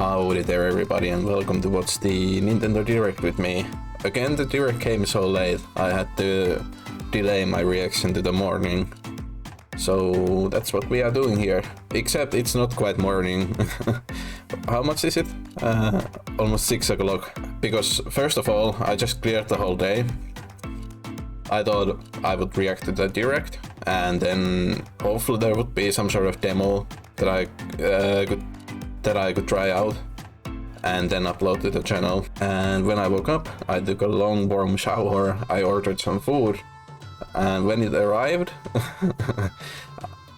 Howdy there everybody and welcome to watch the Nintendo Direct with me. Again, the Direct came so late, I had to delay my reaction to the morning. So that's what we are doing here. Except it's not quite morning. How much is it? Almost 6 o'clock. Because first of all, I just cleared the whole day. I thought I would react to the Direct and then hopefully there would be some sort of demo that I could try out and then upload to the channel. And when I woke up, I took a long warm shower, I ordered some food, and when it arrived,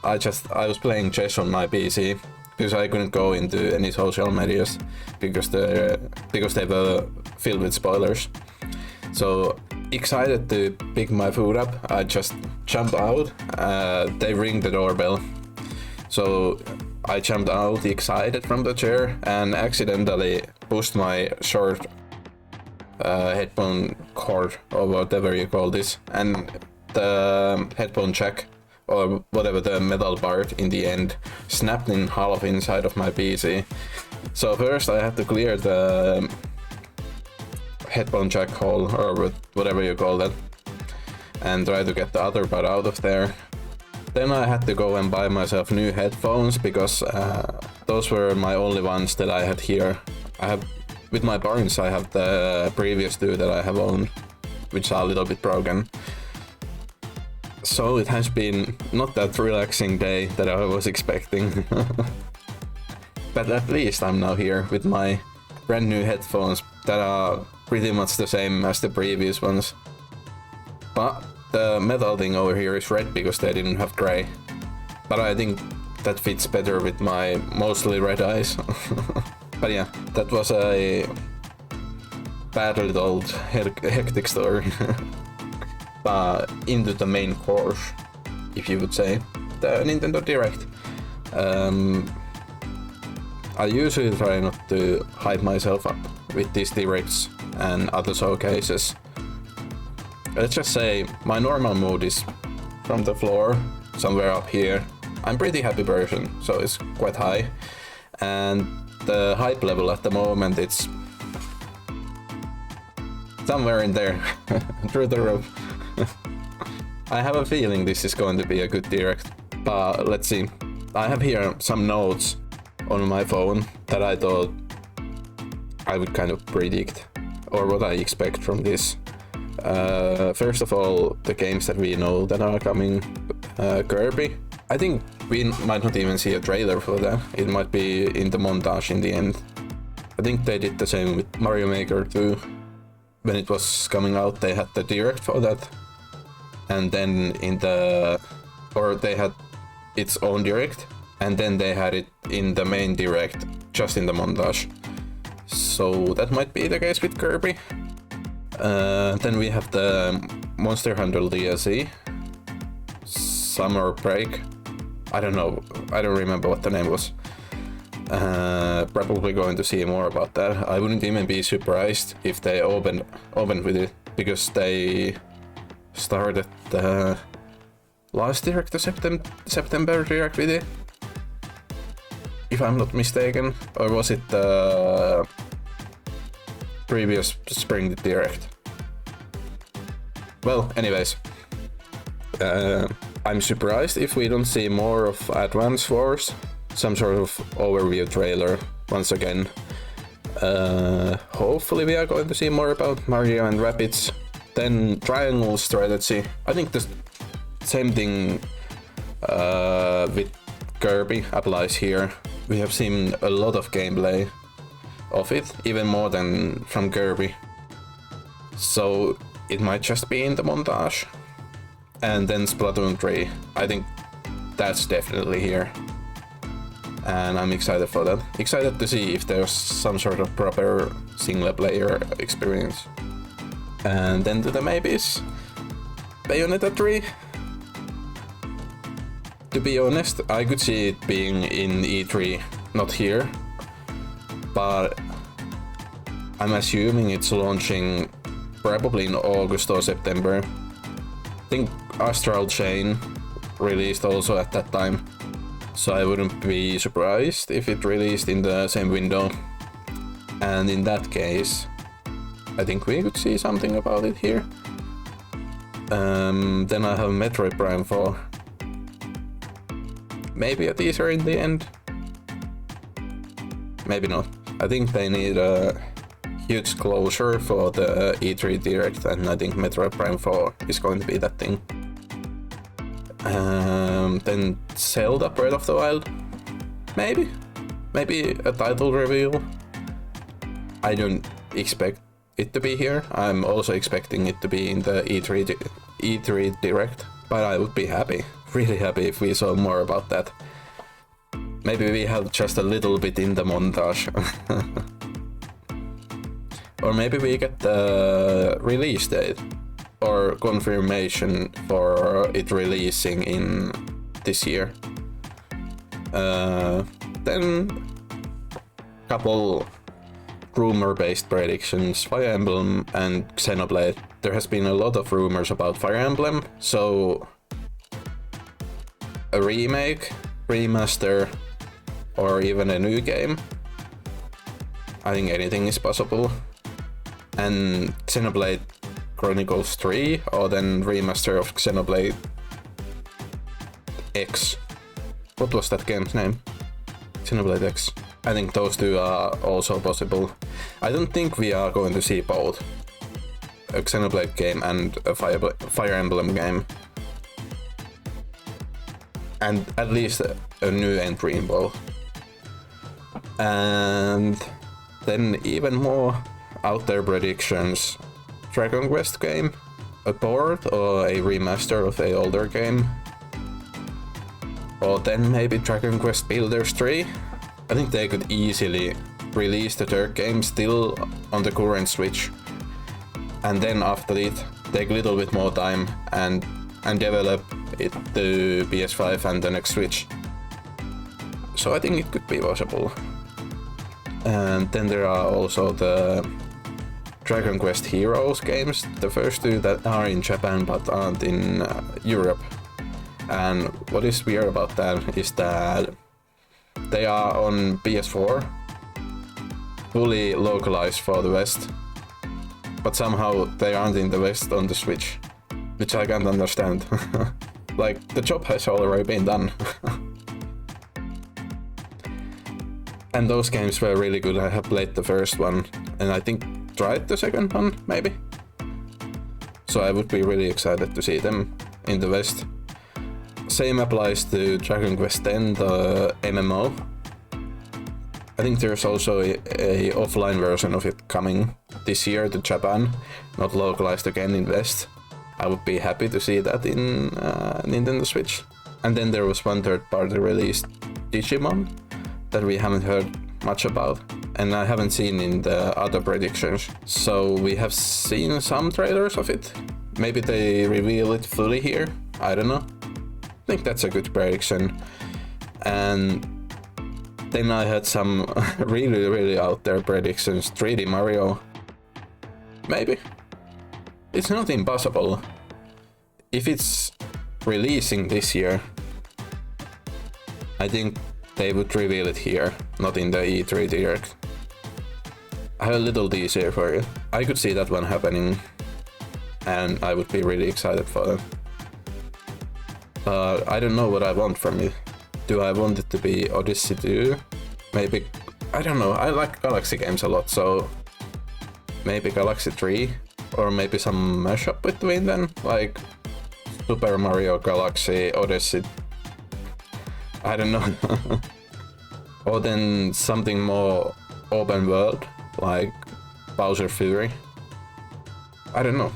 I was playing chess on my PC because I couldn't go into any social medias because they were filled with spoilers. So excited to pick my food up, I just jumped out. They ring the doorbell, so I jumped out excited from the chair and accidentally pushed my short headphone cord or whatever you call this, and the headphone jack or whatever, the metal part in the end, snapped in half inside of my PC. So first I had to clear the headphone jack hole or whatever you call that and try to get the other part out of there. Then I had to go and buy myself new headphones because those were my only ones that I had here. With my parents I have the previous two that I have owned, which are a little bit broken. So it has been not that relaxing day that I was expecting. But at least I'm now here with my brand new headphones that are pretty much the same as the previous ones. But the metal thing over here is red because they didn't have gray. But I think that fits better with my mostly red eyes. But yeah, that was a badly told hectic story. But into the main course, if you would say, the Nintendo Direct. I usually try not to hype myself up with these Directs and other showcases. Let's just say my normal mood is from the floor, somewhere up here. I'm pretty happy person, so it's quite high. And the hype level at the moment, it's somewhere in there, through the roof. I have a feeling this is going to be a good Direct, but let's see. I have here some notes on my phone that I thought I would kind of predict, or what I expect from this. First of all, the games that we know that are coming. Kirby. I think we might not even see a trailer for that. It might be in the montage in the end. I think they did the same with Mario Maker 2. When it was coming out, they had the Direct for that. And then they had its own Direct. And then they had it in the main Direct, just in the montage. So that might be the case with Kirby. Then we have the Monster Hunter DLC, Summer Break. I don't know, I don't remember what the name was. Probably going to see more about that. I wouldn't even be surprised if they opened with it, because they started the last Direct, the September Direct with it, if I'm not mistaken, or was it the previous Spring Direct? Well, anyways, I'm surprised if we don't see more of Advance Wars, some sort of overview trailer once again. Hopefully we are going to see more about Mario and Rabbids. Then Triangle Strategy. I think the same thing with Kirby applies here. We have seen a lot of gameplay of it, even more than from Kirby. So it might just be in the montage. And then Splatoon 3. I think that's definitely here. And I'm excited for that. Excited to see if there's some sort of proper single player experience. And then to the maybes. Bayonetta 3. To be honest, I could see it being in E3, not here. But I'm assuming it's launching probably in August or September. I think Astral Chain released also at that time. So I wouldn't be surprised if it released in the same window. And in that case, I think we could see something about it here. Then I have Metroid Prime 4. Maybe a teaser in the end. Maybe not. I think they need a huge closure for the E3 Direct, and I think Metroid Prime 4 is going to be that thing. Then Zelda Breath of the Wild. Maybe a title reveal. I don't expect it to be here. I'm also expecting it to be in the E3 Direct, but I would be happy, really happy if we saw more about that. Maybe we have just a little bit in the montage. Or maybe we get the release date or confirmation for it releasing in this year. Then couple rumor-based predictions, Fire Emblem and Xenoblade. There has been a lot of rumors about Fire Emblem, so a remake, remaster, or even a new game. I think anything is possible. And Xenoblade Chronicles 3, or then remaster of Xenoblade X. What was that game's name? Xenoblade X. I think those two are also possible. I don't think we are going to see both a Xenoblade game and a Fire Emblem game. And at least a new entry in both. And then even more out there predictions. Dragon Quest game, a port or a remaster of an older game. Or then maybe Dragon Quest Builders 3. I think they could easily release the third game still on the current Switch. And then after it, take a little bit more time and develop it to PS5 and the next Switch. So I think it could be possible. And then there are also the Dragon Quest Heroes games, the first two that are in Japan but aren't in Europe. And what is weird about that is that they are on PS4, fully localized for the West, but somehow they aren't in the West on the Switch, which I can't understand. Like, the job has already been done. And those games were really good. I have played the first one, and I think tried the second one, maybe. So I would be really excited to see them in the West. Same applies to Dragon Quest X, the MMO. I think there's also a offline version of it coming this year to Japan, not localized again in West. I would be happy to see that in Nintendo Switch. And then there was one third-party release, Digimon, that we haven't heard much about, and I haven't seen in the other predictions. So we have seen some trailers of it. Maybe they reveal it fully here, I don't know. I think that's a good prediction. And then I had some really out there predictions. 3D Mario. Maybe. It's not impossible. If it's releasing this year, I think they would reveal it here, not in the E3 Direct. I have a little teaser for you. I could see that one happening, and I would be really excited for it. I don't know what I want from it. Do I want it to be Odyssey 2? Maybe, I don't know, I like Galaxy games a lot, so maybe Galaxy 3? Or maybe some mashup between them, like Super Mario Galaxy, Odyssey. I don't know. Or then something more open world, like Bowser Fury. I don't know.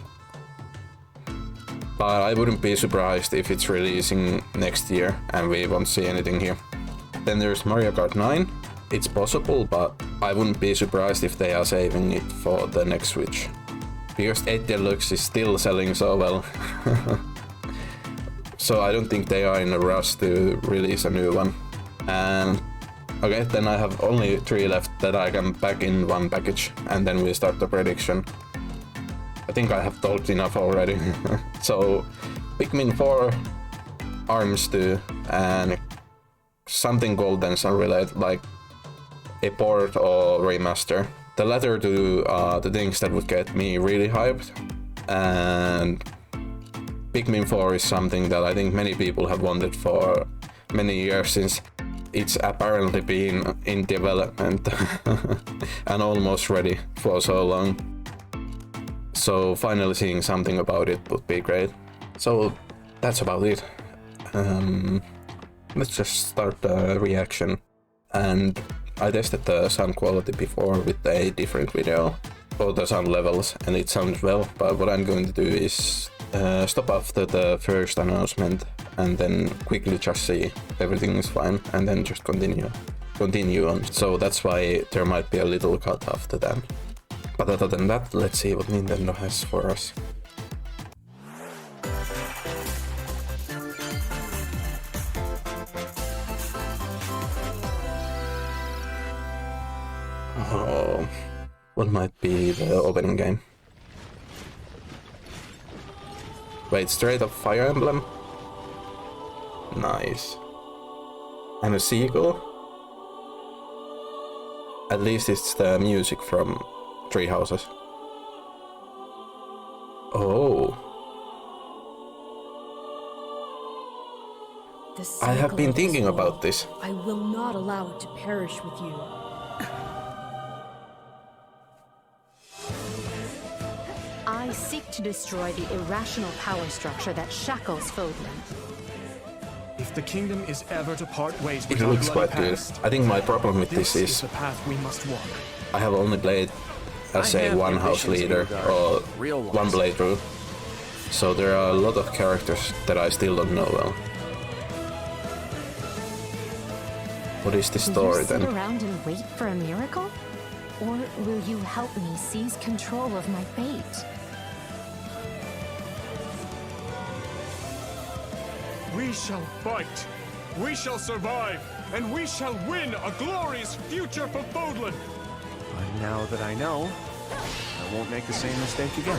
But I wouldn't be surprised if it's releasing next year and we won't see anything here. Then there's Mario Kart 9. It's possible, but I wouldn't be surprised if they are saving it for the next Switch. Because 8 Deluxe is still selling so well. So I don't think they are in a rush to release a new one. And okay, then I have only 3 left that I can pack in one package, and then we start the prediction. I think I have talked enough already. So Pikmin 4, ARMS 2, and something Golden Sun related, like a port or remaster. the latter two are the things that would get me really hyped, and Pikmin 4 is something that I think many people have wanted for many years, since it's apparently been in development and almost ready for so long. So finally seeing something about it would be great. So that's about it. Let's just start the reaction. And I tested the sound quality before with a different video for the sound levels, and it sounds well, but what I'm going to do is stop after the first announcement and then quickly just see everything is fine, and then just continue on. So that's why there might be a little cut after that. But other than that, let's see what Nintendo has for us. Oh, what might be the opening game? Wait, straight up Fire Emblem? Nice. And a sequel? At least it's the music from Three Houses. Oh. I have been thinking about this. I will not allow it to perish with you. I seek to destroy the irrational power structure that shackles Fodlan. If the kingdom is ever to part ways with It looks quite good. I think my problem with this is the path we must walk. I have only played as a one house leader or one playthrough, so there are a lot of characters that I still don't know well. What is the story then? Will you sit around and wait for a miracle? Or will you help me seize control of my fate? We shall fight, we shall survive, and we shall win a glorious future for Fodlan. But now that I know, I won't make the same mistake again.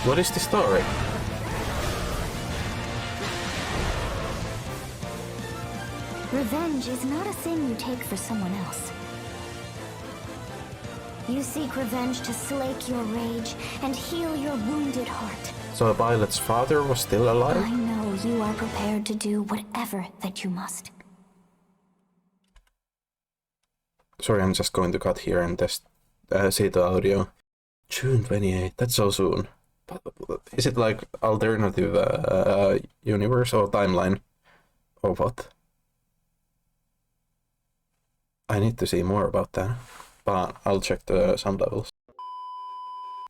What is the story? Revenge is not a thing you take for someone else. You seek revenge to slake your rage and heal your wounded heart. So Violet's father was still alive? I know you are prepared to do whatever that you must. Sorry, I'm just going to cut here and test see the audio. June 28th, that's so soon. Is it like alternative universe or timeline? Or what? I need to see more about that, but I'll check the sound levels.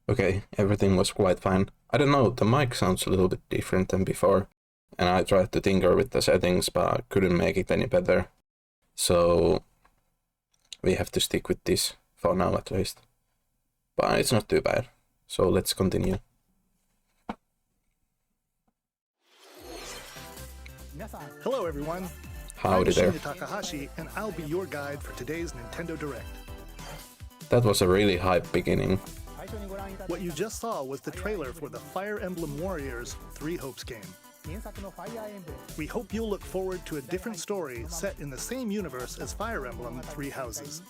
Okay, everything was quite fine. I don't know, the mic sounds a little bit different than before, and I tried to tinker with the settings, but couldn't make it any better. So we have to stick with this for now at least. But it's not too bad, so let's continue. Hello everyone. Howdy I'm there. Shinya Takahashi, and I'll be your guide for today's Nintendo Direct. That was a really hype beginning. What you just saw was the trailer for the Fire Emblem Warriors 3 Hopes game. We hope you'll look forward to a different story set in the same universe as Fire Emblem 3 Houses.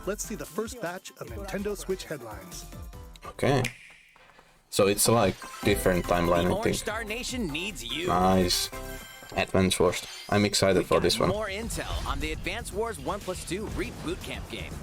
Let's see the first batch of Nintendo Switch headlines. Okay. So it's like different timeline, I think. Star Nation needs you. Nice. Advance Wars. I'm excited for this one. More intel on the Advance Wars 1+2 Reboot Camp game.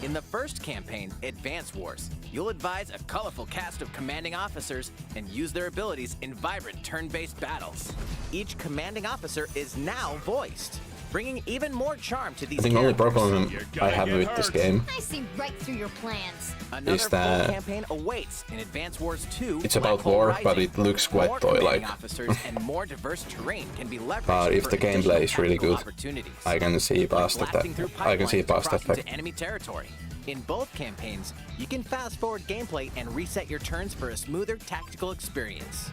In the first campaign, Advance Wars, you'll advise a colorful cast of commanding officers and use their abilities in vibrant turn-based battles. Each commanding officer is now voiced, bringing even more charm to these I think the only characters. problem I have with this game I see right through your plans. Another is full that campaign awaits in Advance Wars 2. it's about Black Hole war, Rising. but it looks quite More toy-like. commanding officers and more diverse terrain can be leveraged But if for the gameplay additional is really tactical good, opportunities. I can see past that. Blasting through I can see pipelines past that crossing fact. to enemy territory. In both campaigns, you can fast forward gameplay and reset your turns for a smoother tactical experience.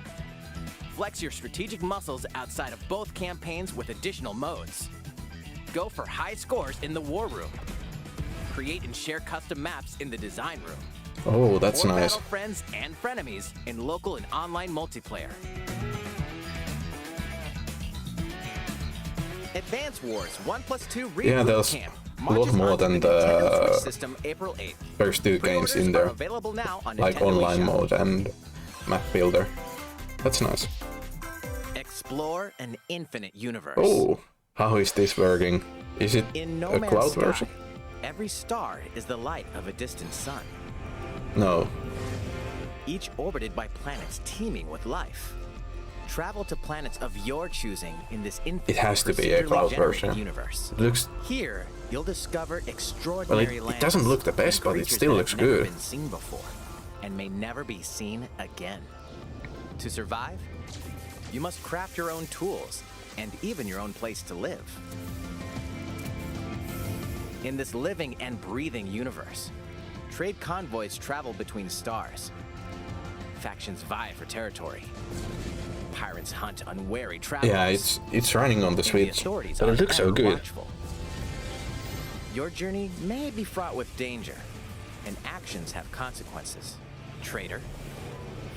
Flex your strategic muscles outside of both campaigns with additional modes. Go for high scores in the War Room. Create and share custom maps in the Design Room. Oh, that's Or nice. battle friends and frenemies in local and online multiplayer. Advance Wars 1+2 Reboot Yeah, there's Camp. a lot more than Nintendo Switch the system April 8th. first two games in Pre-orders are there, available now on like Nintendo online eShop. mode and map builder. That's nice. Explore an infinite universe. Oh, how is this working? Is it In No a Man's cloud Sky, version? every star is the light of a distant sun, No. each orbited by planets teeming with life. Travel to planets of your choosing in this infinite, It has to be a procedurally cloud generated version. universe. It looks. Here, you'll discover Well, extraordinary it lands doesn't look the best, and but it creatures still that looks have never good. been seen before, and may never be seen again. To survive, you must craft your own tools and even your own place to live. In this living and breathing universe, trade convoys travel between stars. Factions vie for territory. Pirates hunt unwary travelers. Yeah, it's running on the And the Switch, authorities but it are looks so ever good. watchful. Your journey may be fraught with danger, and actions have consequences. Trader,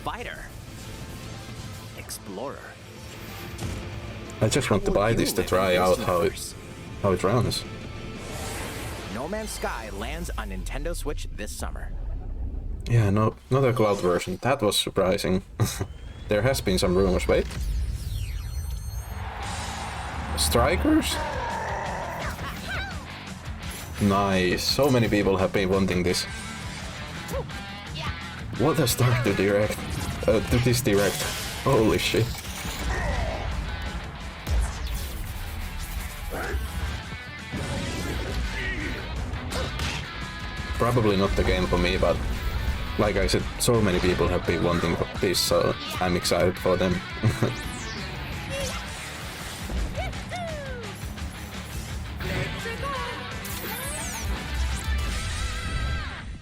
fighter, explorer. I just want to How will buy you this to live try in out this universe? how it runs. No Man's Sky lands on Nintendo Switch this summer. Yeah, no, not a cloud version. That was surprising. There has been some rumors. Wait. Strikers? Nice. So many people have been wanting this. What a start to direct. To this direct. Holy shit. Probably not the game for me, but like I said, so many people have been wanting this, so I'm excited for them.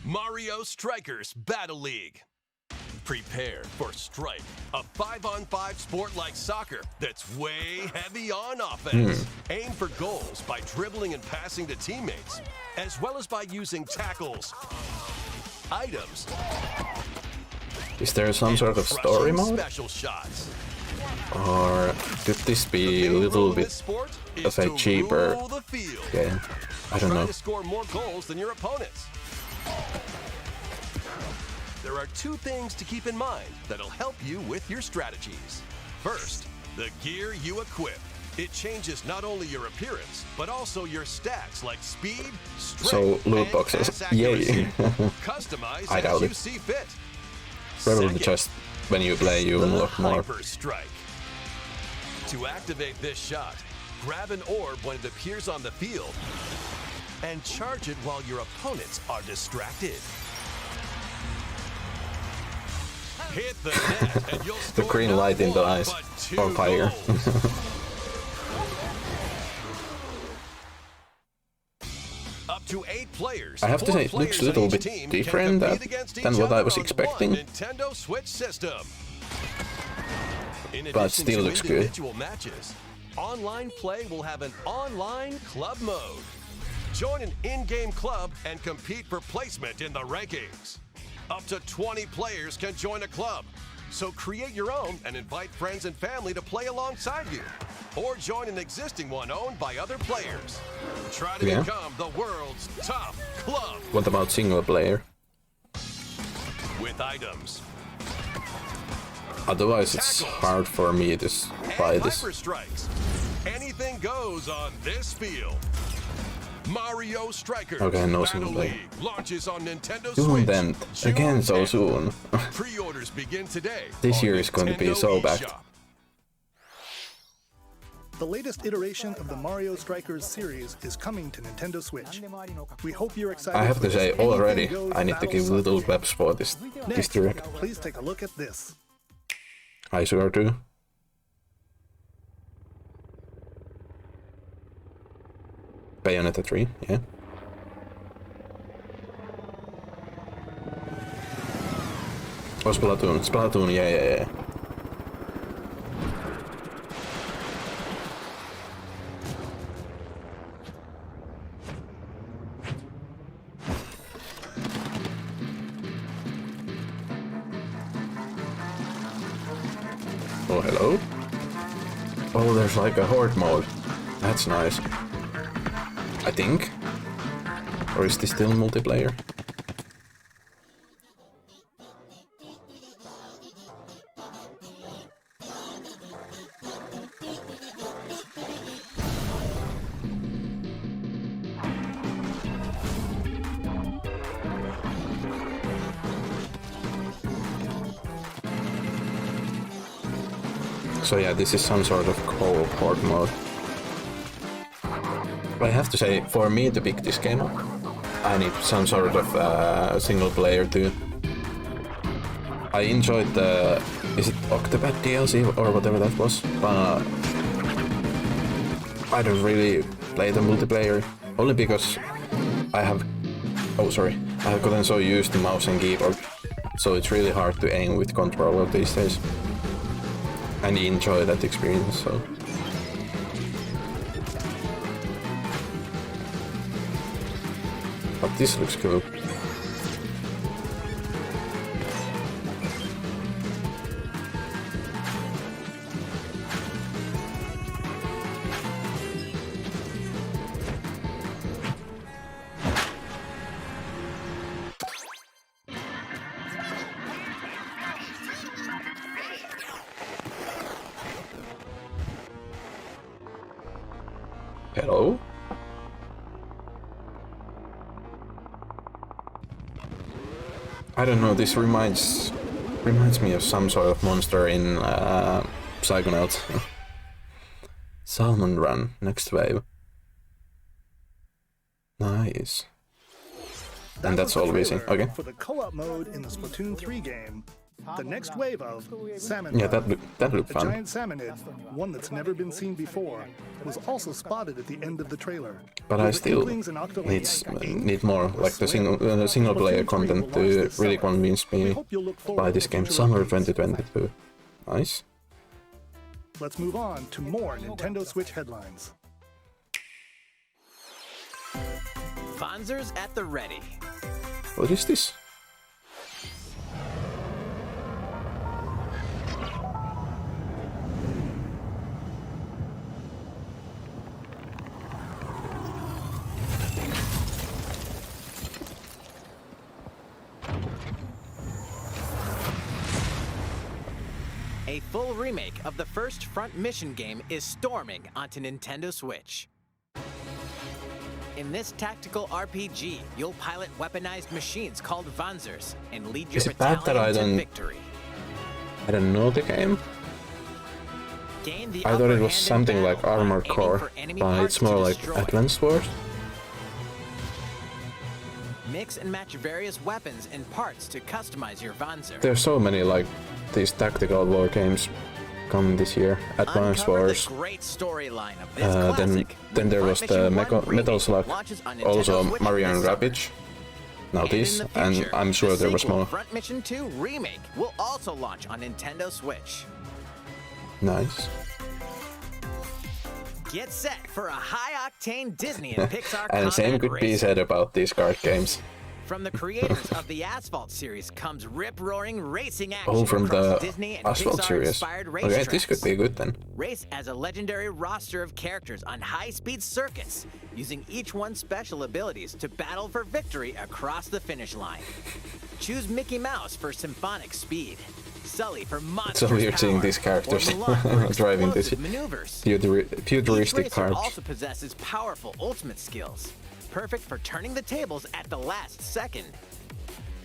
Mario Strikers Battle League. Prepare for Strike, a 5-on-5 sport like soccer that's way heavy on offense. Aim for goals by dribbling and passing to teammates, as well as by using tackles, items, Is there some sort of story crushing mode? special shots. Or could this be a Main little rule in bit this sport is of a to cheaper rule the field. game? I don't Try know. to score more goals than your opponents. There are two things to keep in mind that'll help you with your strategies. First, the gear you equip. It changes not only your appearance, but also your stats like speed, strength, So, loot and boxes. pass Yay. accuracy. Customize I as doubt you it. see fit. Probably Second, just when you play you the unlock more. Hyper Strike. To activate this shot, grab an orb when it appears on the field and charge it while your opponents are distracted. Hit the net and you'll The score green not light in the one, eyes. but two Or fire. goals. Up to 8 players. I have to 4 say, it looks players a little on each bit team can different compete against than each what I other was on expecting. one Nintendo Switch system. In But addition still to looks good. individual matches, online play will have an online club mode. Join an in-game club and compete for placement in the rankings. Up to 20 players can join a club. So create your own and invite friends and family to play alongside you. Or join an existing one owned by other players. Try to Yeah. become the world's top club What about single player? with items Otherwise, it's hard for me to buy and this. hyper strikes. Anything goes on this field. Mario Strikers Okay, no Battle single player. League launches on Nintendo Soon Switch. then, June again so 10th. soon. Pre-orders begin today. This on year is going to be Nintendo so backed. eShop. The latest iteration of the Mario Strikers series is coming to Nintendo Switch. We hope you're excited. I have for to say this already, Anything Goes I need to Battle give Soccer little game. webs for this Next, direct. please take a look at this. I swear to. Bayonetta 3, yeah. Oh, Splatoon. Splatoon, yeah. Oh, hello? Oh, there's like a horde mode. That's nice. I think. Or is this still multiplayer? So yeah, this is some sort of co-op mode. I have to say, for me to pick this game up, I need some sort of single player too. I enjoyed the... is it Octopath DLC or whatever that was? But I don't really play the multiplayer, only because I have... oh sorry, I have gotten so used to mouse and keyboard, so it's really hard to aim with controller these days. And enjoy that experience, so... But this looks cool. Hello? I don't know, this reminds me of some sort of monster in Psychonauts. Salmon Run, next wave. Nice. And that's all we see. Okay. For the co-op mode in the Splatoon 3 game, the next wave of Salmon Yeah, Run. that looked A fun. giant salmonid, one that's never been seen before, was also spotted at the end of the trailer. But I Will the still Inklings and Octolings need more, like the single player content to really convince me by this game. Summer 2022. Nice. Let's move on to more Nintendo Switch headlines. Fonzers at the ready. What is this? A full remake of the first Front Mission game is storming onto Nintendo Switch. In this tactical RPG, you'll pilot weaponized machines called Vanzers and lead your Is it bad that I battalion to don't- victory. I don't know the game. Gain the I thought upper it was hand in something like battle by Armored aiming Core, for enemy but parts it's to more like destroy. Advanced Wars. Mix and match various weapons and parts to customize your Vanzer. There's so many like these tactical war games coming this year. Advanced Uncover Wars. the great storyline of this classic. Then there was Front the Mission 1 Metal remake Slug, launches on Nintendo also Switch Mario and this summer. Rabbids. Now And this, in the and future, I'm sure the there was sequel, more. Front Mission 2 Remake will also launch on Nintendo Switch. Nice. Get set for a high-octane Disney and Pixar And same combat could be racer. said about these card games. From the creators of the Asphalt series comes rip-roaring racing action Oh, from across the Disney and Asphalt series. Pixar-inspired Okay, this could racetracks. be good then. Race as a legendary roster of characters on high-speed circuits, using each one's special abilities to battle for victory across the finish line. Choose Mickey Mouse for symphonic speed, Sully for monster So we're seeing these characters driving this maneuvers. futuristic Each racer cars. also possesses powerful ultimate skills, perfect for turning the tables at the last second.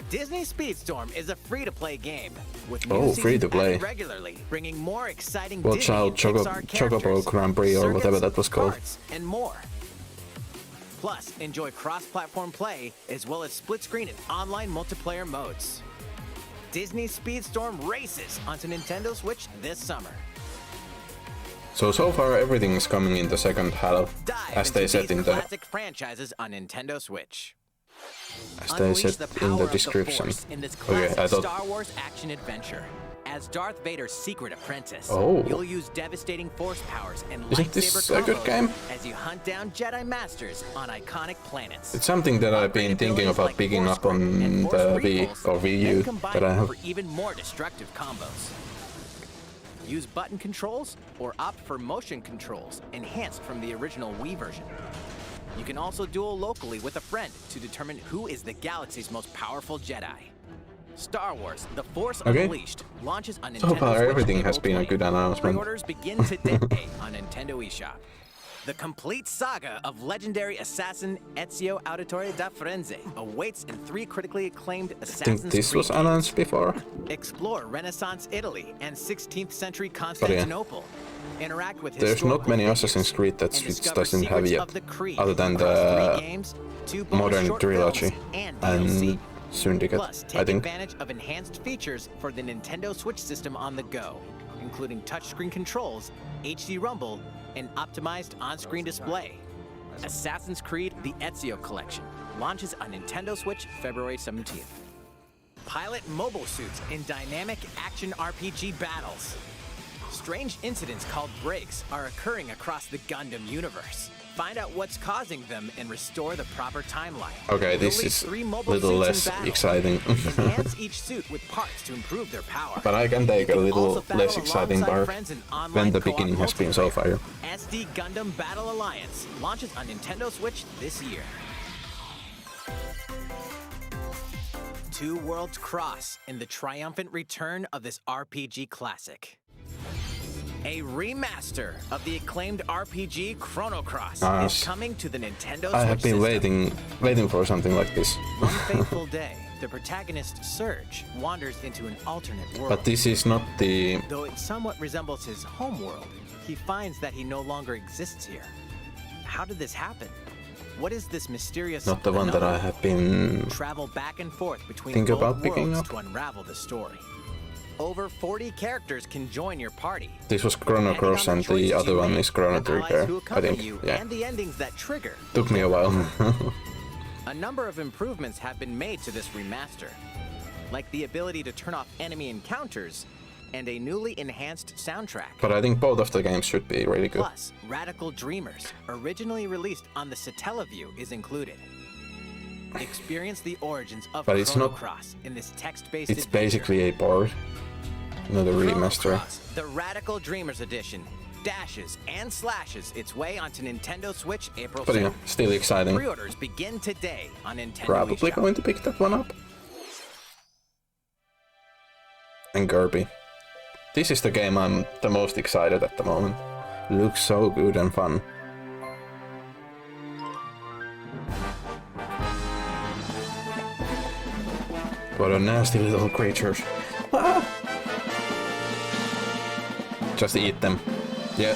Disney Speedstorm is a free-to-play game with new Oh, seasons free-to-play. added regularly, bringing more exciting Watch Disney out, and Pixar Chocobo characters, Grand Prix or whatever that was called. circuits, and more. Plus, enjoy cross-platform play as well as split-screen and online multiplayer modes. Disney Speedstorm races onto Nintendo Switch this summer. So far everything's coming in the second half, Dive as into they said these in the classic franchises on Nintendo Switch. as they Unleash said the in power the of description. Force in this Okay, classic I thought. Star Wars action adventure. As Darth Vader's secret apprentice, Oh. you'll use devastating force powers and Isn't lightsaber this a good combos game? as you hunt down Jedi Masters on iconic planets. It's something that I've been Upgrade thinking abilities about like picking Force up on Grip and Force the Wii Repulse, or Wii then U combine that I them have. for even more destructive combos. Use button controls or opt for motion controls enhanced from the original Wii version. You can also duel locally with a friend to determine who is the galaxy's most powerful Jedi. Star Wars: The Force Unleashed launches on Nintendo So far, Switch everything has April been a 20th. good announcement. Pre-orders begin today on Nintendo eShop. The complete saga of legendary assassin Ezio Auditore da Firenze awaits in 3 critically acclaimed I think Assassin's this Creed was announced games. before. Explore Renaissance Italy and 16th century Constantinople. Interact with There's not historical many figures Assassin's Creed that and Switch discover doesn't have secrets yet, of the Creed other than across 3 the games, 2 bonus modern short trilogy films, and and DLC. Syndicate, Plus, I take think. advantage of enhanced features for the Nintendo Switch system on the go, including touchscreen controls, HD Rumble, and optimized on-screen display. Assassin's Creed: The Ezio Collection launches on Nintendo Switch February 17th. Pilot mobile suits in dynamic action RPG battles. Strange incidents called breaks are occurring across the Gundam universe. Find out what's causing them and restore the proper timeline. Okay, this You'll is lead 3 a mobile little suits less in battle. exciting. Enhance each suit with parts to improve their power. But I can take You a can little also battle less exciting alongside part friends in when online the co-op beginning has been so multiplayer. far. SD Gundam Battle Alliance launches on Nintendo Switch this year. Two Worlds Cross in the triumphant return of this RPG classic. A remaster of the acclaimed RPG Chrono Cross is coming to the Nintendo Switch I have been waiting for something like this. One fateful day, the protagonist Surge wanders into an alternate world. But this is not the... Though it somewhat resembles his home world, he finds that he no longer exists here. How did this happen? What is this mysterious Not the one that I have been... Travel back and forth between think both about picking worlds up. to unravel the story. Over 40 characters can join your party. This was Chrono Depending Cross on and choices the you other one make, is Chrono the allies Trigger, who I accompany think. you, Yeah. and the endings that trigger. Took me a while. A number of improvements have been made to this remaster, like the ability to turn off enemy encounters and a newly enhanced soundtrack. But I think both of the games should be really good. Plus, Radical Dreamers, originally released on the Satellaview, is included. Experience the origins of But it's Chrono not- Cross in this text-based It's adventure. basically a board. Another Chrono remaster. Cross, the Radical Dreamers edition, dashes and slashes its way onto Nintendo Switch April 2nd. But yeah, still exciting. Pre-orders begin today on Nintendo Probably eShop. going to pick that one up. And Kirby. This is the game I'm the most excited at the moment. Looks so good and fun. What a nasty little creatures. Ah! Just eat them. Yeah.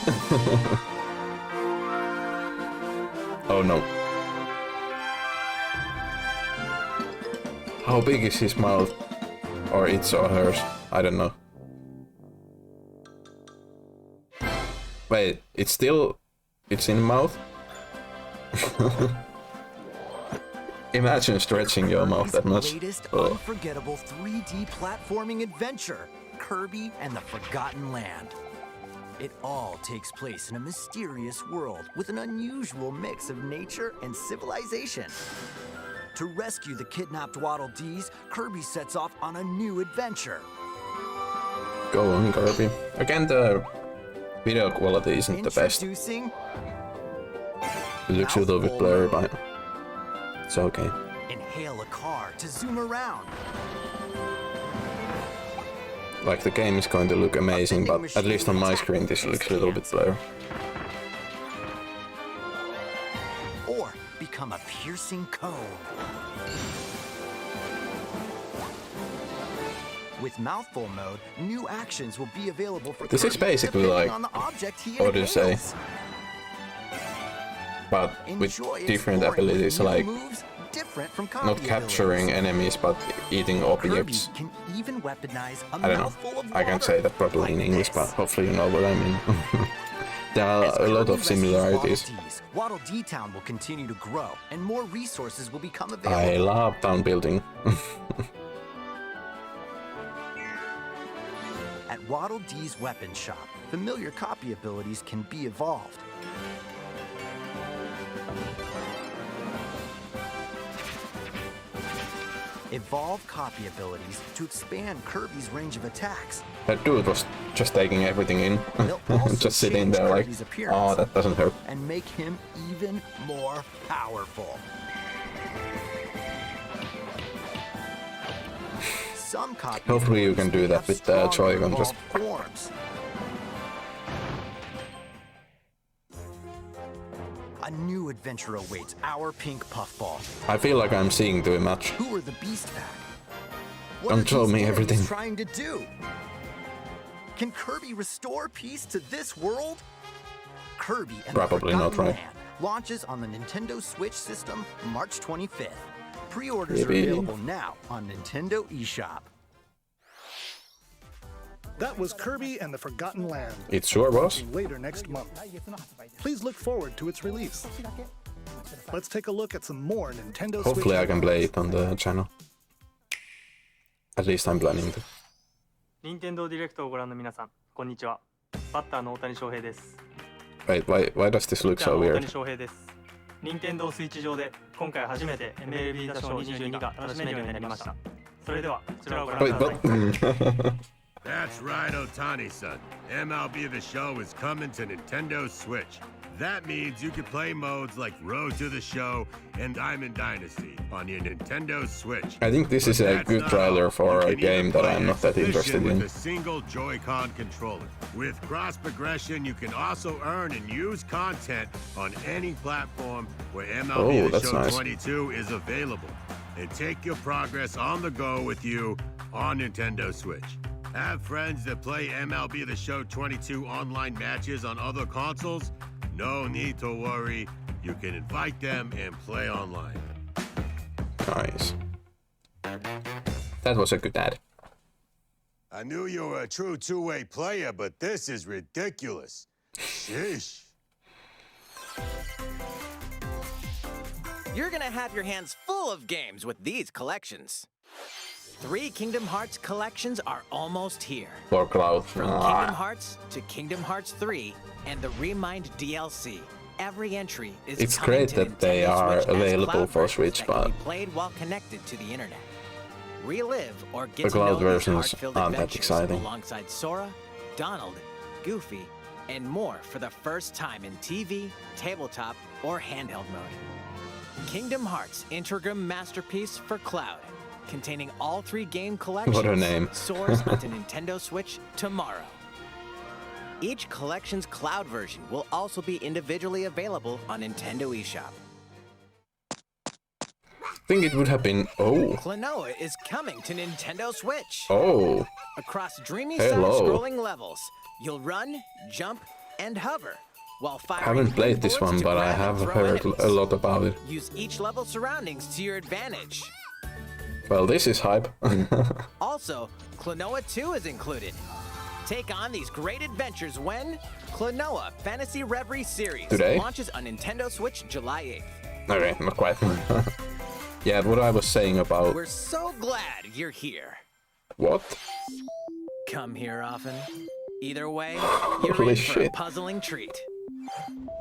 Oh no. How big is his mouth? Or its or hers? I don't know. Wait, it's in the mouth? Imagine stretching your mouth that much. Latest Ugh. unforgettable 3D platforming adventure, Kirby and the Forgotten Land. It all takes place in a mysterious world with an unusual mix of nature and civilization. To rescue the kidnapped Waddle Dees, Kirby sets off on a new adventure. Go on, Kirby. Again, the video quality isn't the best. Introducing It looks a little bit blurry, but it's okay. Inhale a car to zoom around. Like, the game is going to look amazing, but at least on my screen this looks a little bit blurry. Or become a piercing cone. With mouthful mode, new actions will be available for This is Kirby basically depending like on the object he Odyssey, inhales. but with Enjoy different exploring with abilities, new like moves different from not copy capturing abilities. enemies, but eating Kirby objects. can even weaponize a I don't know. mouthful of I can't water, say that properly in like English, this. but hopefully you know what I mean. There As are a lot Kirby of rescues similarities. Waddle Dees, Waddle Dee Town will continue to grow, and more resources will become I available. love town building. At Waddle Dee's weapon shop, familiar copy abilities can be evolved. Evolve copy abilities to expand Kirby's range of attacks. That dude was just taking everything in. They'll also just sitting change there like, Kirby's appearance oh, that doesn't hurt. and make him even more powerful. Some copy Hopefully you can do that with the Joy-Con, just... forms. A new adventure awaits our pink puffball. I feel like I'm seeing too much. Who are the Beast Pack? What Don't are tell these me enemies everything. trying to do? Can Kirby restore peace to this world? Kirby and Probably the not, Forgotten right? Land launches on the Nintendo Switch system March 25th. Pre-orders are Maybe. available now on Nintendo eShop. That was Kirby and the Forgotten Land. It sure was. Later next month. Please look forward to its release. Let's take a look at some more Nintendo Hopefully Switch I can play games. it on the channel. At least I'm planning to. 任天堂ディレクトをご覧の皆さん、こんにちは。バッターの大谷翔平です。 Wait, why does this look ピッチャー so の大 weird? 谷翔平です。任天堂スイッチ上で今回初めて MLB 打賞22が楽しめるようになりました。それではこちらをご覧 Wait, ください。 but... That's right, Otani-san. MLB The Show is coming to Nintendo Switch. That means you can play modes like Road to the Show and Diamond Dynasty on your Nintendo Switch. I think this is a good trailer for a game that I'm not that interested with in. a single Joy-Con controller. With cross progression, you can also earn and use content on any platform where MLB The that's Show nice. 22 is available. And take your progress on the go with you on Nintendo Switch. Have friends that play MLB The Show 22 online matches on other consoles? No need to worry. You can invite them and play online. Nice. That was a good ad. I knew you were a true two-way player, but this is ridiculous. Sheesh. You're gonna have your hands full of games with these collections. 3 Kingdom Hearts collections are almost here. For Cloud. From Kingdom Hearts to Kingdom Hearts 3 and the Remind DLC. Every entry is It's coming great to that they Nintendo are Switch as available cloud for versions Switch, that can but be played while connected to the internet. Relive or get the to know cloud these versions heart-filled aren't that adventures exciting. alongside Sora, Donald, Goofy, and more for the first time in TV, tabletop, or handheld mode. Kingdom Hearts Integrum Masterpiece for Cloud, containing all 3 game collections, What a name. soars onto Nintendo Switch tomorrow. Each collection's cloud version will also be individually available on Nintendo eShop. I think it would have been... Oh. Klonoa is coming to Nintendo Switch. Oh. Across dreamy Hello. side-scrolling levels, you'll run, jump, and hover while firing Haven't played this bullets one, to but I grab and have throw heard enemies. a lot about it. Use each level's surroundings to your advantage. Well, this is hype. Also, Klonoa 2 is included. Take on these great adventures when Klonoa Fantasy Reverie Series Today? launches on Nintendo Switch July 8th. Okay, not quite. Yeah, what I was saying about... We're so glad you're here. What? Come here often. Either way, you're Holy in for a shit. puzzling treat.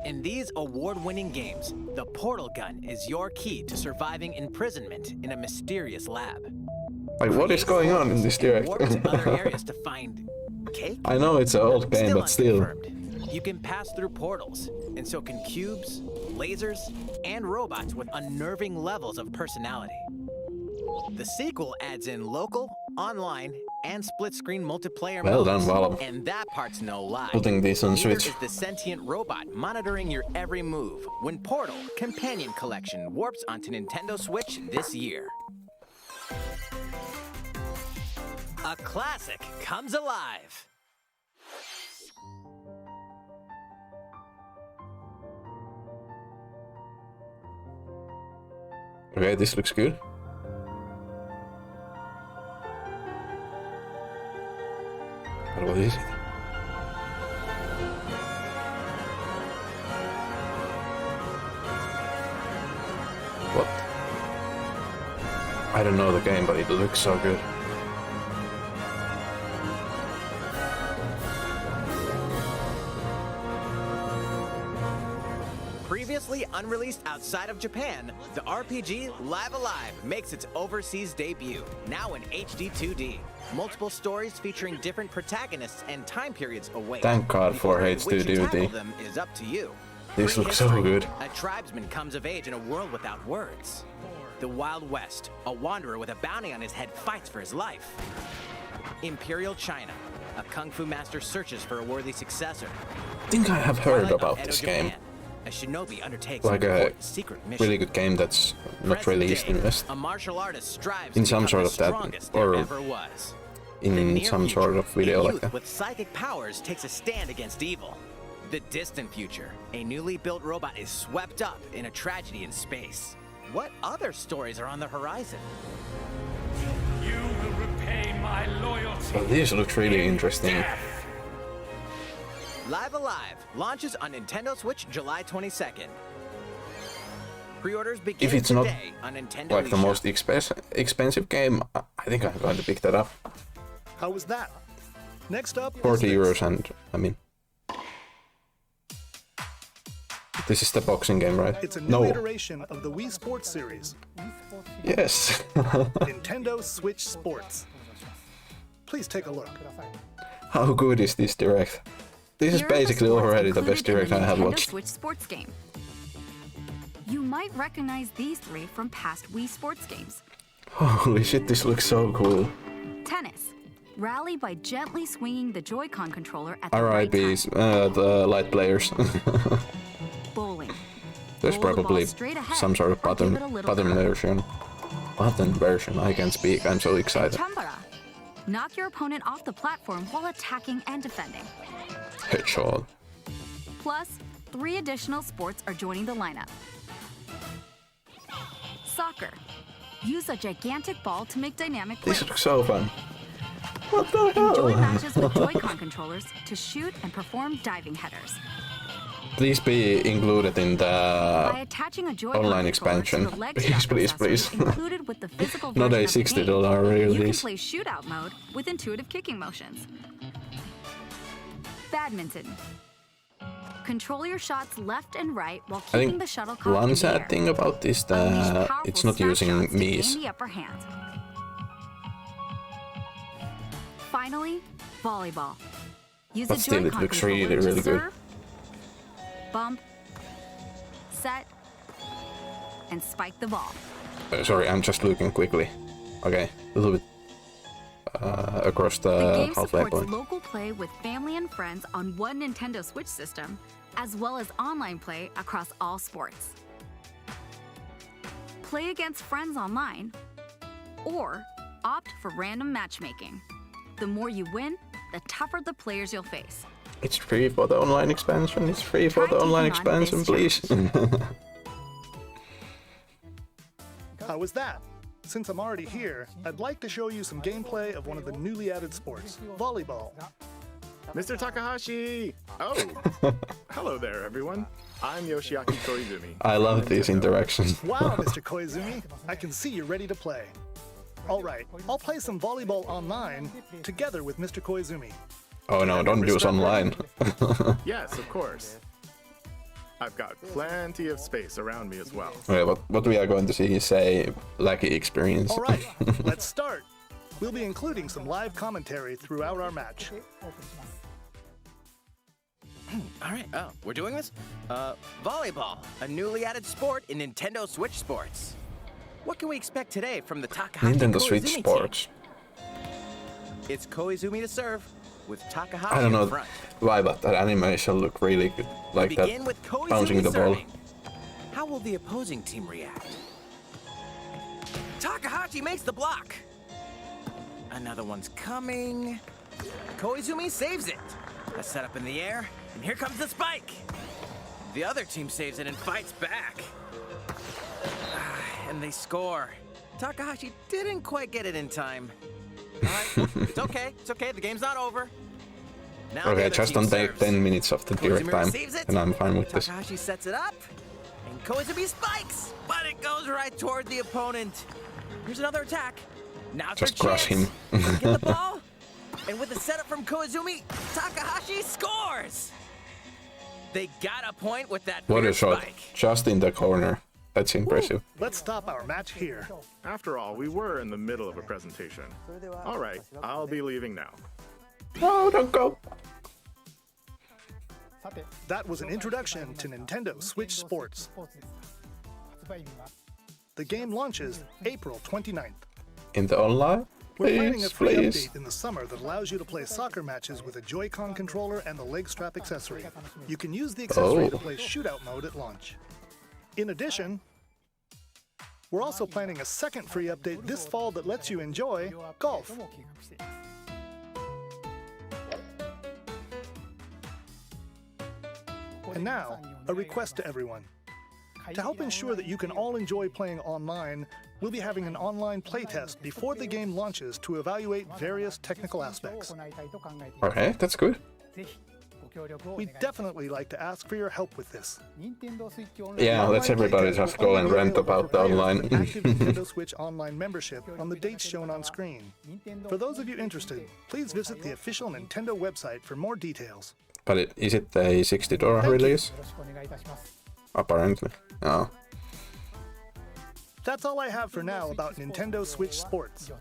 In these award-winning games, the portal gun is your key to surviving imprisonment in a mysterious lab. Like, what is going on in this direct? Warp to other areas to find cake? I know it's an old game, but still. Unconfirmed. You can pass through portals, and so can cubes, lasers, and robots with unnerving levels of personality. The sequel adds in local, online, and split-screen multiplayer Well modes, done, Valve. and that part's no lie. Putting this on Neither Switch. is the sentient robot monitoring your every move when Portal Companion Collection warps onto Nintendo Switch this year. A classic comes alive. Okay, this looks good. But what is it? What? I don't know the game, but it looks so good. Previously Unreleased outside of Japan, the RPG Live Alive makes its overseas debut, now in HD 2D. Multiple stories featuring different protagonists and time periods await. Thank God The for order in which you tackle HD. them is up to you. This looks so Prehistory, good. A tribesman comes of age in a world without words. The Wild West, a wanderer with a bounty on his head fights for his life. Imperial China, a kung fu master searches for a worthy successor. I think I have heard Twilight of about Edo, this Japan, game. a shinobi undertakes Like an a important secret mission. really good game that's not Present released day, in West. A martial artist strives In to some become sort the of that, strongest or there ever was. in The near some future, sort of video a like youth that. with psychic powers takes a stand against evil. The distant future, a newly built robot is swept up in a tragedy in space. What other stories are on the horizon? You will repay my loyalty. So this looks really interesting. Live Alive launches on Nintendo Switch July 22nd. Pre-orders begin If it's not today on Nintendo like the eShop. most expensive game, I think I'm going to pick that up. How was that? Next up, 40 is euros, and I mean, this is the boxing game, right? It's a new No. iteration of the Wii Sports series, Yes. Nintendo Switch Sports. Please take a look. How good is this direct? This is Here are the basically sports already the best included direct in the I have Nintendo watched. Switch sports game. You might recognize these three from past Wii sports games. Holy shit, this looks so cool. Tennis. Rally by gently swinging the Joy-Con controller at the right time. RIPs, the light players. Bowling. There's Roll the ball probably straight ahead some sort of or give button it a little curve. version. Button version, I can't speak, I'm so excited. Chambara. Knock your opponent off the platform while attacking and defending. Headshot. Plus, 3 additional sports are joining the lineup. Soccer. Use a gigantic ball to make dynamic plays. This looks so fun. What the Enjoy hell? matches with Joy-Con controllers to shoot and perform diving headers. Please be included in By the attaching a Joy-Con online controller to expansion. the leg Please, strap please, accessory please. included with the physical Not version a of the game, $60 you can release. play shootout mode with intuitive kicking motions. Badminton. Control your shots left and right while I keeping think the shuttlecock one in the sad air. thing about this Unleash that powerful it's not smash using shots to gain Mii's. the upper hand. Finally, volleyball. Use But a still, it Joy-Con looks controller really, to really good. serve, bump, set, and spike the ball. Sorry, I'm just looking quickly. Okay, a little bit across The the game halfway supports point. local play with family and friends on one Nintendo Switch system, as well as online play across all sports. Play against friends online, or opt for random matchmaking. The more you win, the tougher the players you'll face. It's free for the online expansion. It's free for Try the online taking on expansion, this please. How was that? Since I'm already here, I'd like to show you some gameplay of one of the newly added sports, volleyball. Mr. Takahashi! Oh, hello there, everyone. I'm Yoshiaki Koizumi. I love these interactions. Wow, Mr. Koizumi, I can see you're ready to play. All right, I'll play some volleyball online together with Mr. Koizumi. Oh no, don't use online. Yes, of course. I've got plenty of space around me as well. Okay, what we are going to see is a laggy experience. All right, let's start. We'll be including some live commentary throughout our match. All right, we're doing this? Volleyball, a newly added sport in Nintendo Switch Sports. What can we expect today from the Takahashi Nintendo Switch Koizumi Sports. team? It's Koizumi to serve, with Takahashi I don't know in front. why, but that animation looked really good. Like that, Begin with Koizumi bouncing the ball. serving. How will the opposing team react? Takahashi makes the block. Another one's coming. Koizumi saves it. A setup in the air, and here comes the spike. The other team saves it and fights back. And they score. Takahashi didn't quite get it in time. All right, it's okay. It's okay. The game's not over. Now the Okay, other just team don't take serves. 10 minutes of the direct Koizumi time, receives it. and I'm fine with this. Takahashi sets it up, and Koizumi spikes, but it goes right toward the opponent. Here's another attack. Now it's Just their crush chance. him. Get the ball, and with the setup from Koizumi, Takahashi scores. They got a point with that What a fierce shot. spike. Just in the corner. That's impressive. Let's stop our match here. After all, we were in the middle of a presentation. All right, I'll be leaving now. No, don't go. That was an introduction to Nintendo Switch Sports. The game launches April 29th. In the online? We're planning a Please, free please. update in the summer that allows you to play soccer matches with a Joy-Con controller and the leg strap accessory. You can use the accessory to play shootout mode at launch. In addition, we're also planning a second free update this fall that lets you enjoy golf. And now, a request to everyone. To help ensure that you can all enjoy playing online, we'll be having an online playtest before the game launches to evaluate various technical aspects. Okay, that's good. We'd definitely like to ask for your help with this. Yeah, let's everybody just go and rant about the online. Active Nintendo Switch Online membership on the dates shown on screen. For those of you interested, please visit the official Nintendo website for more details. But is it a $60 release? Apparently. Oh. That's all I have for now about Nintendo Switch Sports.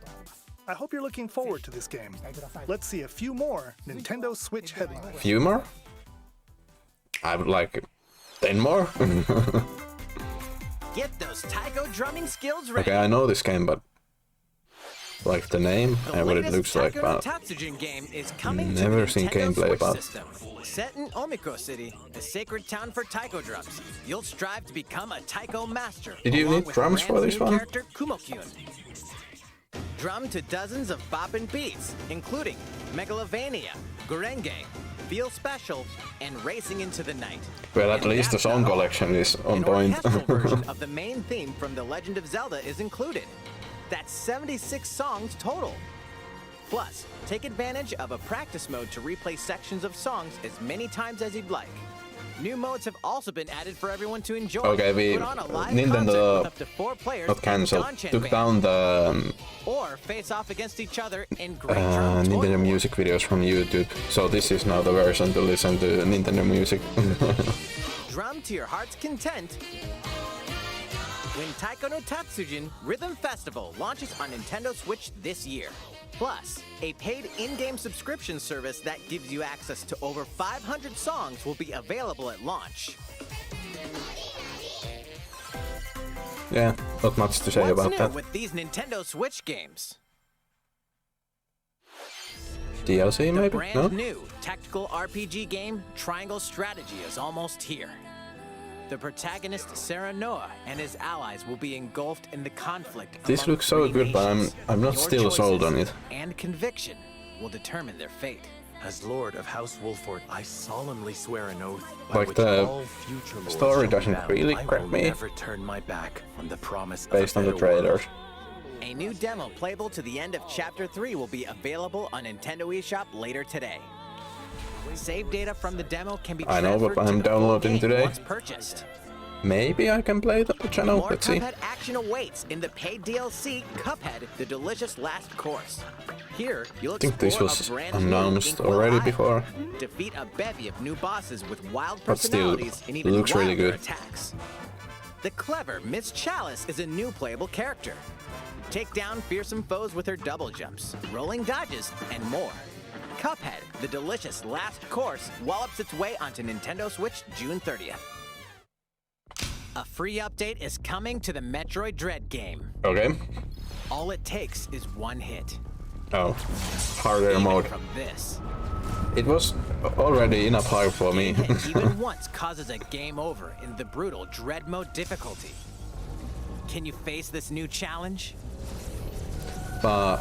I hope you're looking forward to this game. Let's see a few more Nintendo Switch headlines. Few more? I would like 10 more. Get those taiko drumming skills ready. Okay, I know this game, but like the name and what it looks like, but game is coming never to seen Nintendo gameplay Switch about. system. Set in Omiko City, the sacred town for taiko drums, you'll strive to become a taiko master. Did you along need with drums for brand this new one? Character Kumo-kyun. Drum to dozens of boppin' beats, including Megalovania, Gurenge, Feel Special, and Racing into the Night. Well, at least the song collection is on point. Orchestral version of the main theme from The Legend of Zelda is included. That's 76 songs total. Plus, take advantage of a practice mode to replay sections of songs as many times as you'd like. New modes have also been added for everyone to enjoy. Okay, we Put on a live concert Nintendo with up to 4 players not cancelled, and Danchan took Band. down the Or face off against each other in great drum toy Nintendo war. music videos from YouTube. So this is now the version to listen to Nintendo music. Drum to your heart's content. When Taiko no Tatsujin Rhythm Festival launches on Nintendo Switch this year. Plus, a paid in-game subscription service that gives you access to over 500 songs will be available at launch. Yeah, not much to say What's about new that. with these Nintendo Switch games? DLC The maybe? brand No? new tactical RPG game Triangle Strategy is almost here. The protagonist Sarah Noah and his allies will be engulfed in the conflict. This among looks so 3 good, but nations. I'm not Your still sold on choices it. And conviction will determine their fate. As Lord of House Wolford, I solemnly swear an oath by Like which the all future lords story shall be doesn't bound. really crack me. Never turn my back on the promise Based on the trailers. A new demo playable to the end of Chapter 3 will be available on Nintendo eShop later today. Save data from the demo can be I know, but transferred to I'm the full downloading game today. once purchased. Maybe I can play the channel, More let's see. Cuphead action awaits in the paid DLC Cuphead: The Delicious Last Course. Here, you'll I think this explore was a brand announced new Inkwell already Island, before. defeat a bevy of new bosses with wild But still, personalities and even looks really wilder good. attacks. The clever Miss Chalice is a new playable character. Take down fearsome foes with her double jumps, rolling dodges, and more. Cuphead: The Delicious Last Course wallops its way onto Nintendo Switch June 30th. A free update is coming to the Metroid Dread game. Okay. All it takes is one hit. Oh, harder Even mode. from this. It was already enough hard for me. Hit even once causes a game over in the brutal Dread mode difficulty. Can you face this new challenge? But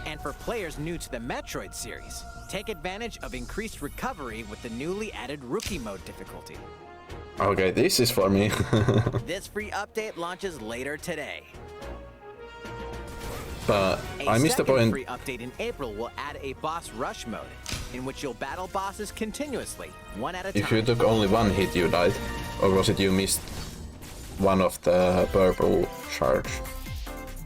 And for players new to the Metroid series, take advantage of increased recovery with the newly added Rookie mode difficulty. okay, this is for me. This free update launches later today. But A I missed the second point. free update in April will add a boss rush mode, in which you'll battle bosses continuously, one at a If time. you took only one hit, you died. Or was it you missed one of the purple shards?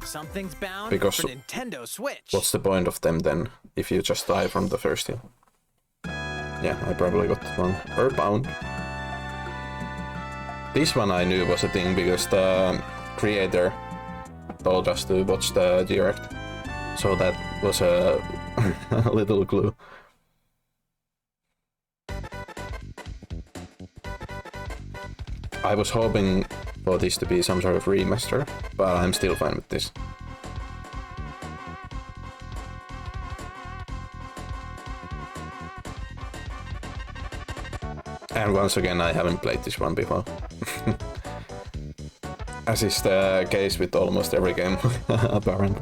Something's bound Because for Nintendo Switch. what's the point of them then, if you just die from the first hit? Yeah, I probably got it wrong. Earthbound. This one I knew was a thing because the creator told us to watch the direct. So that was a little clue. I was hoping for this to be some sort of remaster, but I'm still fine with this. And once again, I haven't played this one before. As is the case with almost every game, apparently.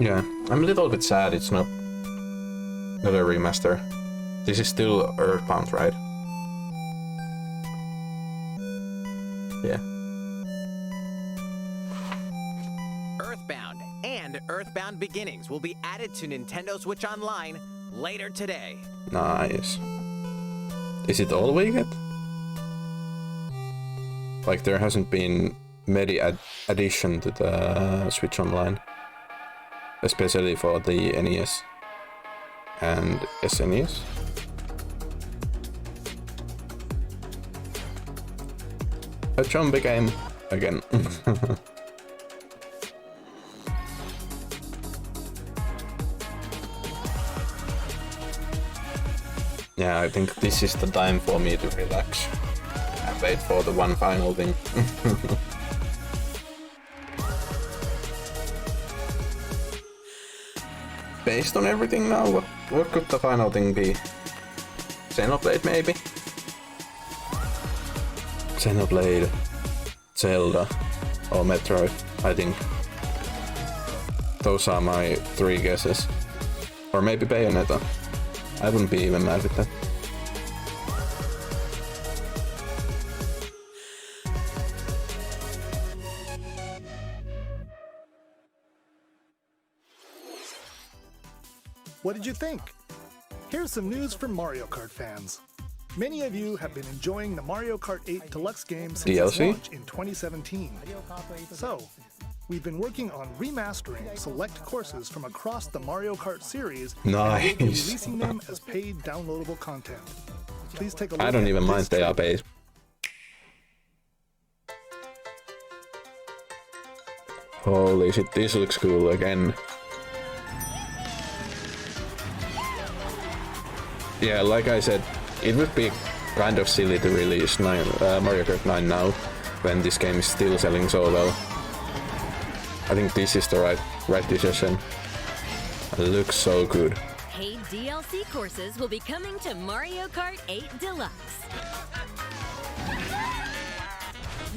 Yeah, I'm a little bit sad it's not a remaster. This is still Earthbound, right? Yeah. Earthbound and Earthbound Beginnings will be added to Nintendo Switch Online later today. Nice. Is it all we get? Like there hasn't been many addition to the Switch Online. Especially for the NES and SNES. A zombie game again. Yeah, I think this is the time for me to relax and wait for the one final thing. Based on everything now, what could the final thing be? Xenoblade maybe? Xenoblade, Zelda, or Metroid, I think. Those are my 3 guesses. Or maybe Bayonetta. I wouldn't be even mad with that. What did you think? Here's some news for Mario Kart fans. Many of you have been enjoying the Mario Kart 8 Deluxe game since its launch in 2017. So, we've been working on remastering select courses from across the Mario Kart series and we'll be releasing them as paid downloadable content. Please take a look. I don't even mind they are paid. Holy shit, this looks cool again. Yeah, like I said, it would be kind of silly to release Mario Kart 9 now, when this game is still selling so well. I think this is the right decision. It looks so good. Paid DLC courses will be coming to Mario Kart 8 Deluxe.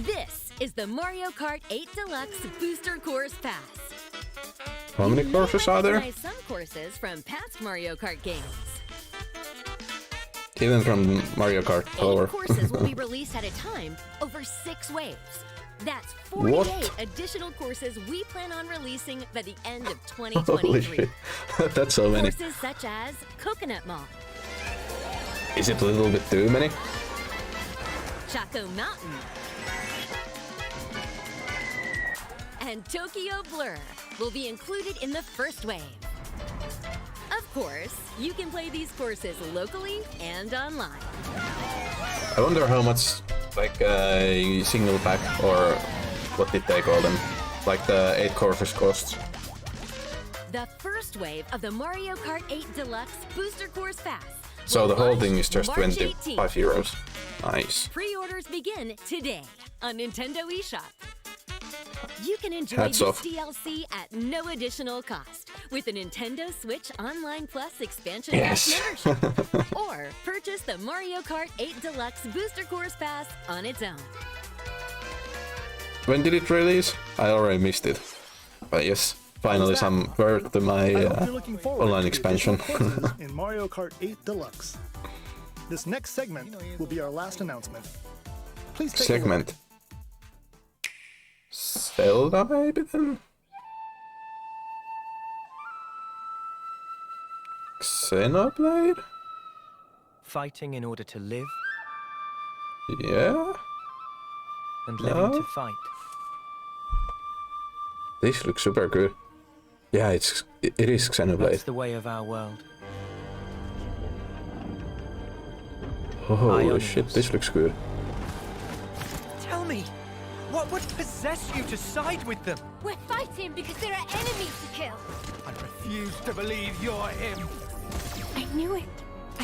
This is the Mario Kart 8 Deluxe Booster Course Pass. How many courses are there? Recognize some courses from past Mario Kart games. Even from Mario Kart Tour. 8 courses will be released at a time over 6 waves. That's 48 additional courses we plan on releasing by the end of 2023. Holy shit. That's so many. Courses such as Coconut Mall, Is it a little bit too many? Chaco Mountain, and Tokyo Blur will be included in the first wave. Of course, you can play these courses locally and online. I wonder how much, like, a single pack, or what did they call them? Like the 8 courses costs. The first wave of the Mario Kart 8 Deluxe Booster Course Pass. So the whole thing is just March 25 euros. Nice. Pre-orders begin today on Nintendo eShop. You can enjoy Hats this off. DLC at no additional cost with the Nintendo Switch Online Plus expansion Yes. pack membership, or purchase the Mario Kart 8 Deluxe Booster Course Pass on its own. When did it release? I already missed it. But yes, finally some word to my I hope you're looking forward online to expansion. additional courses in Mario Kart 8 Deluxe. This next segment will be our last announcement. Please take a look. Segment. Zelda maybe then? Xenoblade? Fighting in order to live. Yeah? And living to fight. This looks super good. Yeah, it is Xenoblade. That's the way of our world. Holy shit, this looks good. Tell me, what would possess you to side with them? We're fighting because there are enemies to kill. I refuse to believe you're him. I knew it.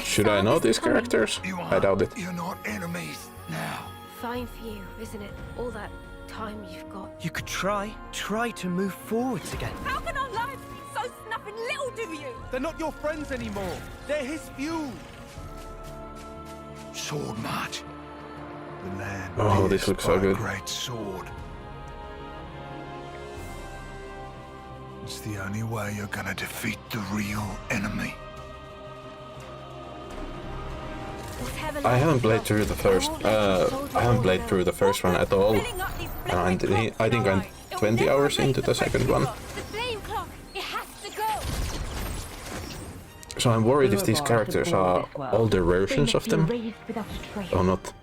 Should I know these characters? I doubt it. You're not enemies now. Fine for you, isn't it? All that time you've got. You could try to move forwards again. How can our lives be so snuffing little to you? They're not your friends anymore. They're his fuel. Sword march. The land. Oh, this looks so good. Great sword. It's the only way you're gonna defeat the real enemy. I haven't played through the first. I haven't played through the first one at all, and I think I'm 20 hours into the second one. So I'm worried if these characters are older versions of them or not.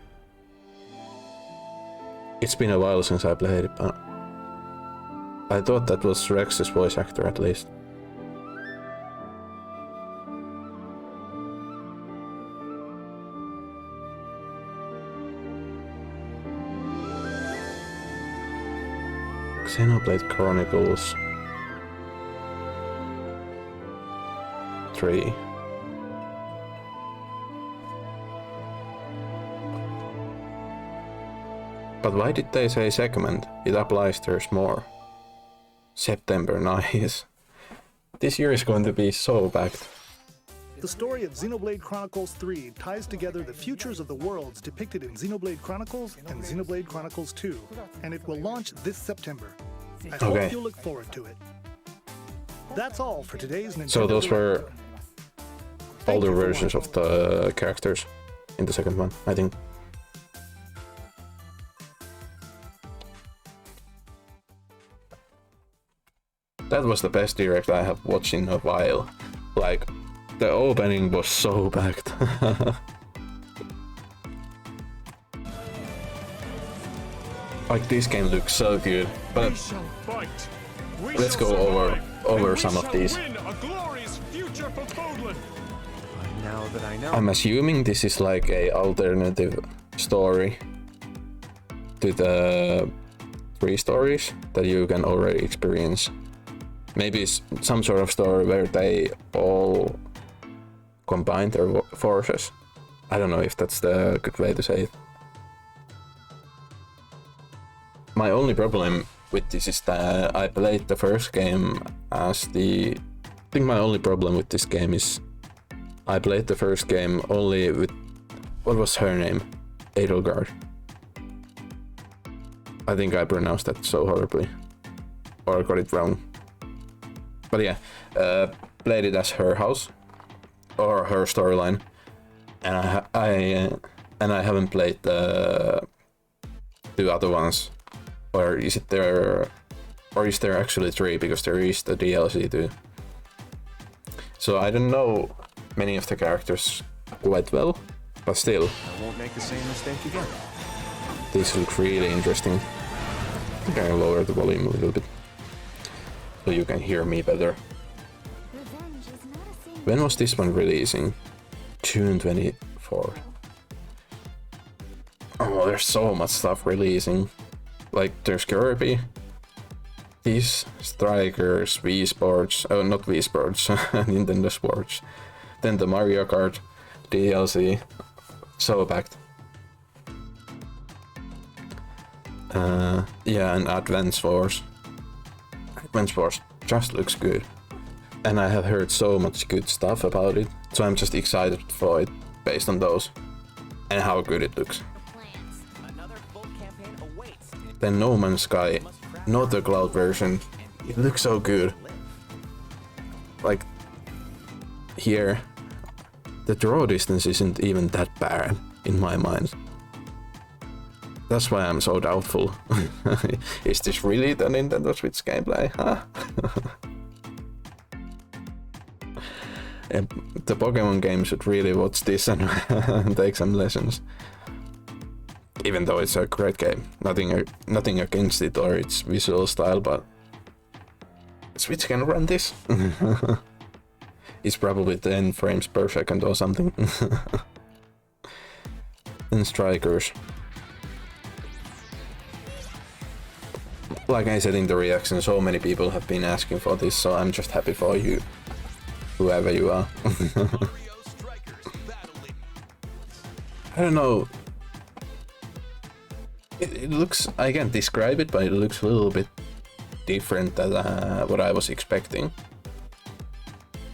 It's been a while since I played it, but I thought that was Rex's voice actor at least. Xenoblade Chronicles 3. But why did they say segment? It applies, there's more. September, nice. This year is going to be so packed. The story of Xenoblade Chronicles 3 ties together the futures of the worlds depicted in Xenoblade Chronicles and Xenoblade Chronicles 2, and it will launch this September. I hope you'll look forward to it. That's all for today's Nintendo So those Direct. were older versions of the characters in the second one, I think. That was the best direct I have watched in a while. Like, the opening was so packed. Like, this game looks so good, but let's go over some of these. Now that I know. I'm assuming this is like a alternative story to the 3 stories that you can already experience. Maybe it's some sort of story where they all combine their forces. I don't know if that's the good way to say it. My only problem with this is that I played the first game as I think my only problem with this game is I played the first game only with... What was her name? Edelgard. I think I pronounced that so horribly. Or got it wrong. But yeah, played it as her house. Or her storyline. And I haven't played the 2 other ones. Or is there actually 3, because there is the DLC too. So I don't know many of the characters quite well, but still. I won't make the same mistake again. This looks really interesting. I think I'll lower the volume a little bit so you can hear me better. When was this one releasing? June 24th. Oh, there's so much stuff releasing. Like, there's Kirby, these Strikers, Wii Sports, oh, not Wii Sports, Nintendo Sports, then the Mario Kart DLC, so packed. Yeah, and Advance Wars. Advance Wars just looks good. And I have heard so much good stuff about it, so I'm just excited for it based on those and how good it looks. Then No Man's Sky, not the cloud version, it looks so good. Like, here, the draw distance isn't even that bad in my mind. That's why I'm so doubtful. Is this really the Nintendo Switch gameplay, huh? The Pokemon game should really watch this and take some lessons. Even though it's a great game, nothing against it or its visual style, but Switch can run this. It's probably 10 frames per second or something. And Strikers. Like I said in the reaction, so many people have been asking for this, so I'm just happy for you, whoever you are. I don't know. It looks, I can't describe it, but it looks a little bit different than what I was expecting.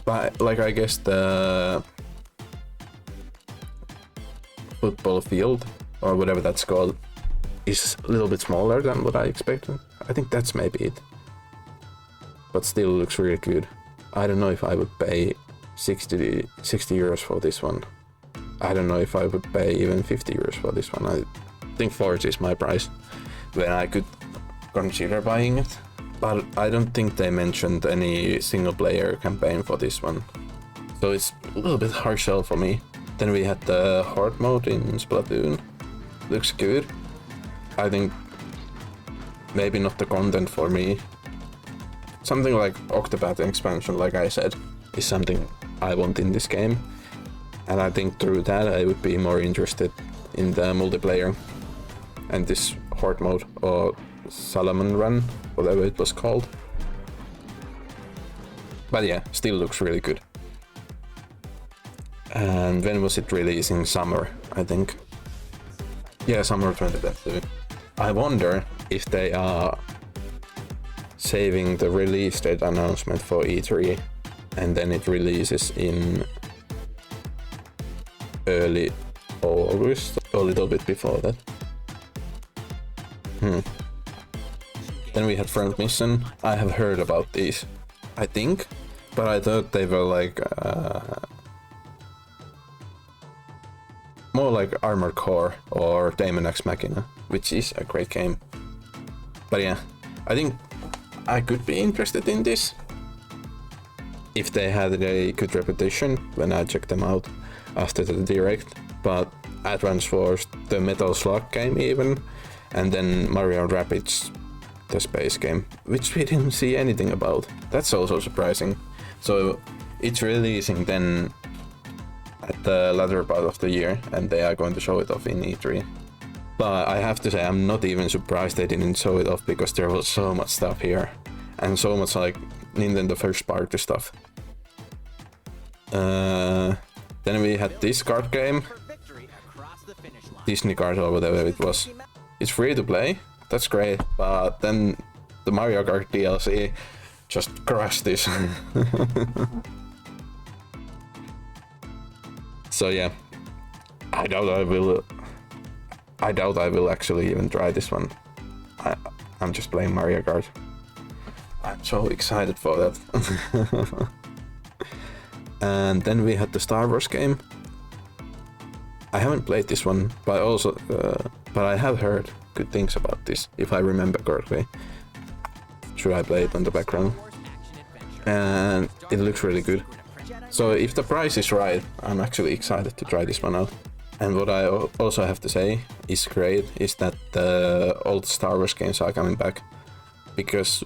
But like, I guess the football field, or whatever that's called, is a little bit smaller than what I expected. I think that's maybe it. But still looks really good. I don't know if I would pay 60 euros for this one. I don't know if I would pay even 50 euros for this one. I think 40 is my price when I could consider buying it. But I don't think they mentioned any single player campaign for this one. So it's a little bit hard sell for me. Then we had the hard mode in Splatoon. Looks good. I think maybe not the content for me. Something like Octopath expansion, like I said, is something I want in this game. And I think through that I would be more interested in the multiplayer and this horde mode, or Salomon Run, whatever it was called. But yeah, still looks really good. And when was it releasing? Summer, I think. Yeah, summer 2022. I wonder if they are saving the release date announcement for E3 and then it releases in early August, or a little bit before that. Then we had Front Mission. I have heard about these, I think, but I thought they were like more like Armored Core or Daemon X Machina, which is a great game. But yeah, I think I could be interested in this if they had a good reputation when I checked them out after the Direct. But Advance Wars, the Metal Slug game even, and then Mario Rabbids, the space game, which we didn't see anything about. That's also surprising. So it's releasing then at the latter part of the year, and they are going to show it off in E3. But I have to say, I'm not even surprised they didn't show it off, because there was so much stuff here, and so much like Nintendo first party stuff. Then we had this card game, Disney card or whatever it was. It's free to play, that's great, but then the Mario Kart DLC just crushed this. So yeah, I doubt I will actually even try this one. I'm just playing Mario Kart. I'm so excited for that. And then we had the Star Wars game. I haven't played this one, but I have heard good things about this, if I remember correctly. Should I play it on the background? And it looks really good. So if the price is right, I'm actually excited to try this one out. And what I also have to say is great is that the old Star Wars games are coming back, because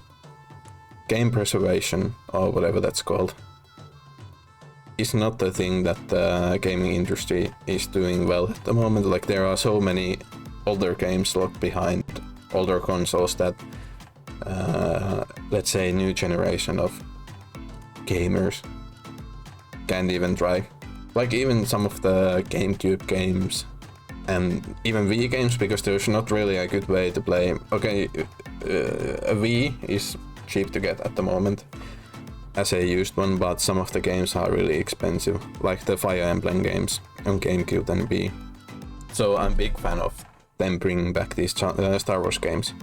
game preservation, or whatever that's called, is not the thing that the gaming industry is doing well at the moment. Like, there are so many older games locked behind older consoles that let's say new generation of gamers can't even try. Like, even some of the GameCube games and even Wii games, because there's not really a good way to play. Okay, a Wii is cheap to get at the moment as a used one, but some of the games are really expensive, like the Fire Emblem games on GameCube and Wii. So I'm a big fan of them bringing back these Star Wars games.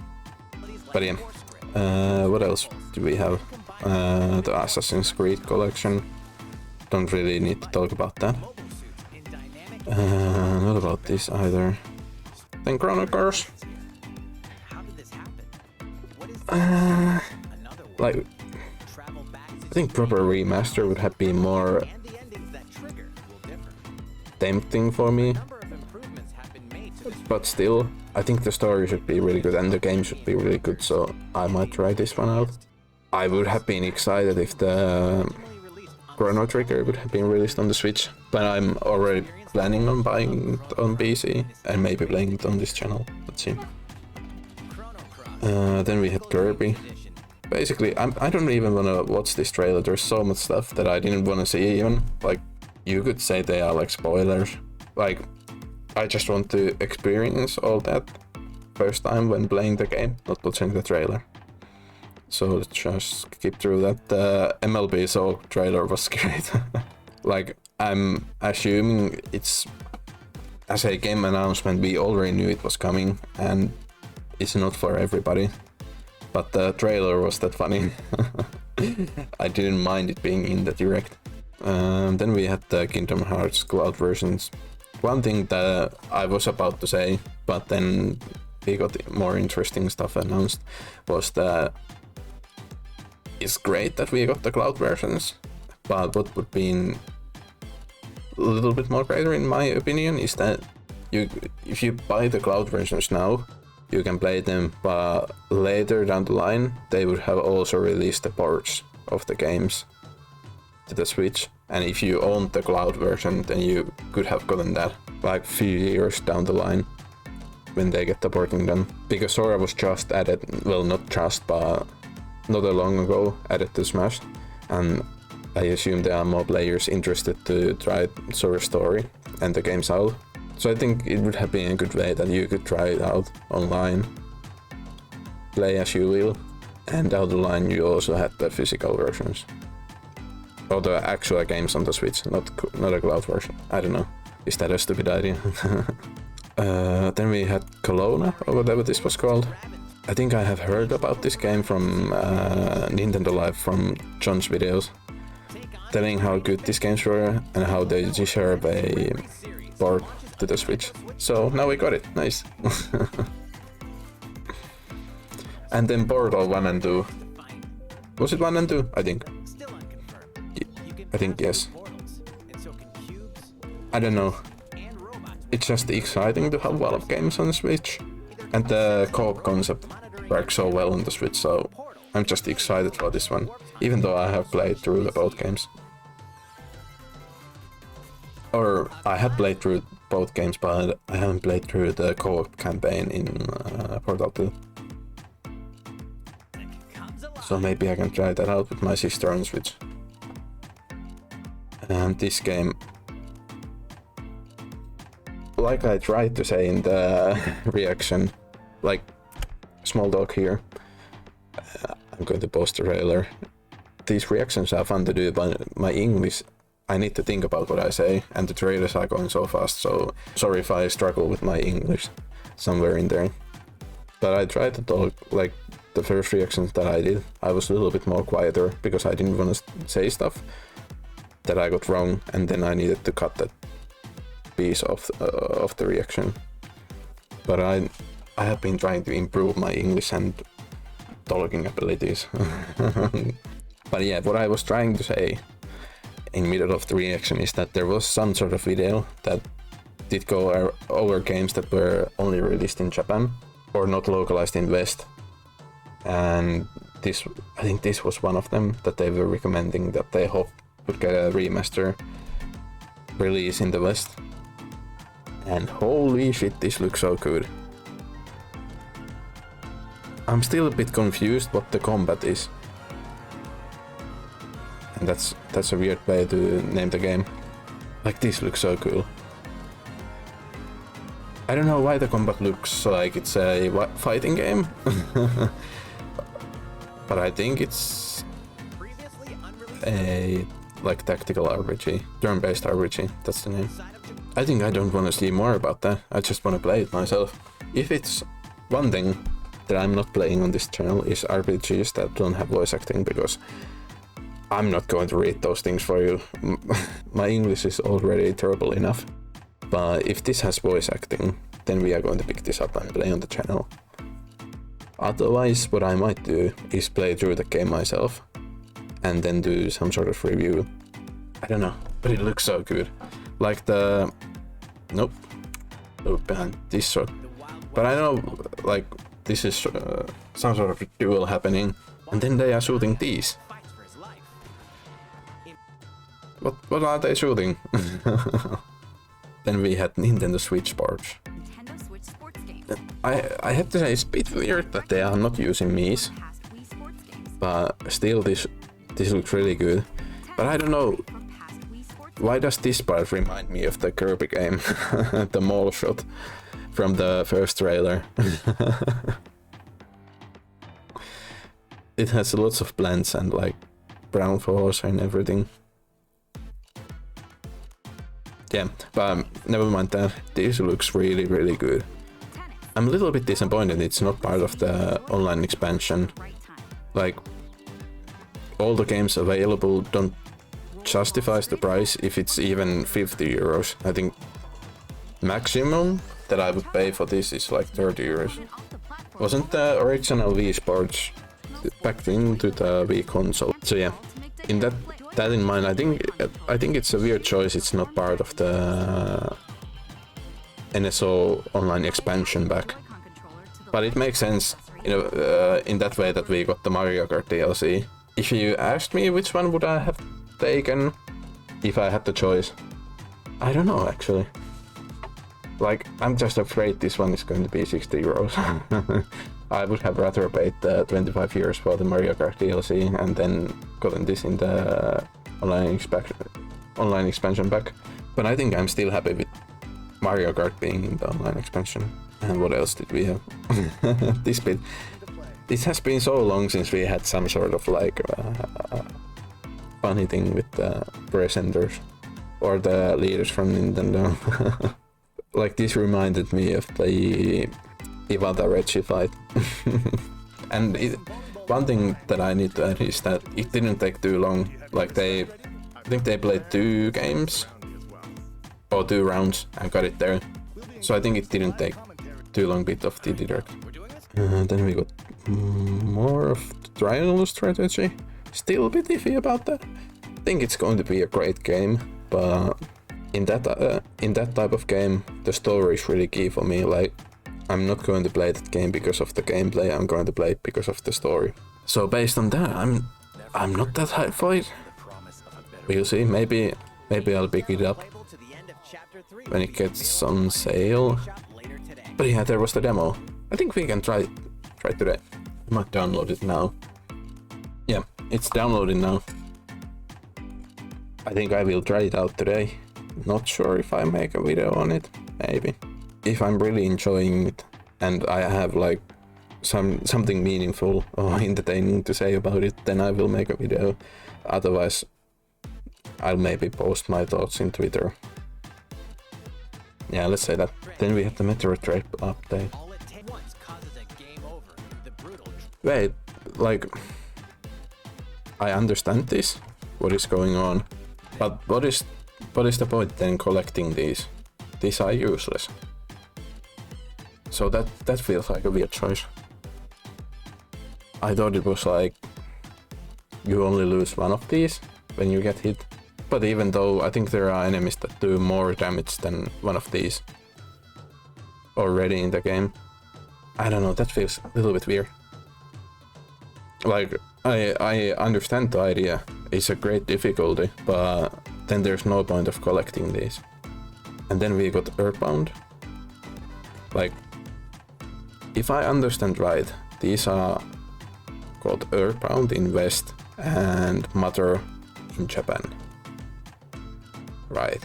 But yeah, what else do we have? The Assassin's Creed collection. Don't really need to talk about that. Not about this either. Then Chronicles. Like, I think proper remaster would have been more tempting for me. But still, I think the story should be really good and the game should be really good, so I might try this one out. I would have been excited if the Chrono Trigger would have been released on the Switch, but I'm already planning on buying it on PC and maybe playing it on this channel. Let's see. Then we had Kirby. Basically, I don't even want to watch this trailer. There's so much stuff that I didn't want to see even. Like, you could say they are like spoilers. Like, I just want to experience all that first time when playing the game, not watching the trailer. So let's just skip through that. The MLB Soul trailer was great. Like, I'm assuming it's, as a game announcement, we already knew it was coming and it's not for everybody. But the trailer was that funny. I didn't mind it being in the direct. Then we had the Kingdom Hearts cloud versions. One thing that I was about to say, but then we got more interesting stuff announced, was that it's great that we got the cloud versions, but what would be a little bit more greater in my opinion is that if you buy the cloud versions now, you can play them, but later down the line they would have also released the ports of the games to the Switch. And if you owned the cloud version, then you could have gotten that like a few years down the line when they get the porting done. Because Sora was just added, well, not just, but not that long ago added to Smash. And I assume there are more players interested to try Sora's story and the games out. So I think it would have been a good way that you could try it out online, play as you will, and down the line you also had the physical versions. Or the actual games on the Switch, not a cloud version. I don't know. Is that a stupid idea? Then we had Kelowna, or whatever this was called. I think I have heard about this game from Nintendo Live, from John's videos, telling how good these games were and how they deserve a port to the Switch. So now we got it. Nice. And then Portal 1 and 2. Was it 1 and 2? I think yes. I don't know. It's just exciting to have a lot of games on the Switch. And the co-op concept works so well on the Switch, so I'm just excited for this one. Even though I have played through both games. Or I have played through both games, but I haven't played through the co-op campaign in Portal 2. So maybe I can try that out with my sister on Switch. And this game, like I tried to say in the reaction, like, small dog here, I'm going to post the trailer. These reactions are fun to do, but my English, I need to think about what I say, and the trailers are going so fast, so sorry if I struggle with my English somewhere in there. But I tried to talk, like, the first reactions that I did, I was a little bit more quieter, because I didn't want to say stuff that I got wrong, and then I needed to cut that piece of the reaction. But I have been trying to improve my English and talking abilities. But yeah, what I was trying to say in middle of the reaction is that there was some sort of video that did go over games that were only released in Japan or not localized in West. And this, I think this was one of them that they were recommending that they hope would get a remaster release in the West. And holy shit, this looks so good. I'm still a bit confused what the combat is. And that's a weird way to name the game. Like, this looks so cool. I don't know why the combat looks like it's a fighting game. But I think it's a like tactical RPG, turn-based RPG, that's the name. I think I don't want to see more about that, I just want to play it myself. If it's one thing that I'm not playing on this channel is RPGs that don't have voice acting, because I'm not going to read those things for you. My English is already terrible enough. But if this has voice acting, then we are going to pick this up and play on the channel. Otherwise, what I might do is play through the game myself and then do some sort of review. I don't know, but it looks so good. Like the... Nope. Oh, behind this shot. But I know, like, this is some sort of duel happening, and then they are shooting these. What are they shooting? Then we had Nintendo Switch parts. I have to say it's a bit weird that they are not using Mii's, but still this looks really good. But I don't know, why does this part remind me of the Kirby game, the mall shot from the first trailer? It has lots of blends and like brown falls and everything. Yeah, but never mind that. This looks really, really good. I'm a little bit disappointed it's not part of the online expansion. Like, all the games available don't justify the price if it's even 50 euros. I think maximum that I would pay for this is like 30 euros. Wasn't the original Wii Sports packed into the Wii console? So yeah, in that in mind, I think it's a weird choice. It's not part of the NSO online expansion pack, but it makes sense, you know, in that way that we got the Mario Kart DLC. If you asked me which one would I have taken if I had the choice, I don't know actually. Like, I'm just afraid this one is going to be 60 euros. I would have rather paid the 25 euros for the Mario Kart DLC and then gotten this in the online expansion pack. But I think I'm still happy with Mario Kart being in the online expansion. And what else did we have? This bit. It has been so long since we had some sort of like funny thing with the presenters or the leaders from Nintendo. Like, this reminded me of the Iwata Reggie fight. And one thing that I need to add is that it didn't take too long. Like, I think they played 2 games or 2 rounds and got it there. So I think it didn't take too long bit of the direct. Then we got more of the triangle strategy. Still a bit iffy about that. I think it's going to be a great game, but in that type of game, the story is really key for me. Like, I'm not going to play that game because of the gameplay. I'm going to play it because of the story. So based on that, I'm not that hyped for it. We'll see. Maybe I'll pick it up when it gets on sale. But yeah, there was the demo. I think we can try today. I might download it now. Yeah, it's downloaded now. I think I will try it out today. Not sure if I make a video on it. Maybe. If I'm really enjoying it and I have like something meaningful or entertaining to say about it, then I will make a video. Otherwise, I'll maybe post my thoughts in Twitter. Yeah, let's say that. Then we have the Metro Trip update. Wait, like, I understand this, what is going on, but what is the point then collecting these? These are useless. So that feels like a weird choice. I thought it was like you only lose one of these when you get hit. But even though I think there are enemies that do more damage than one of these already in the game, I don't know, that feels a little bit weird. Like, I understand the idea, it's a great difficulty, but then there's no point of collecting these. And then we got Earthbound. Like, if I understand right, these are called Earthbound in West and Mother in Japan. Right.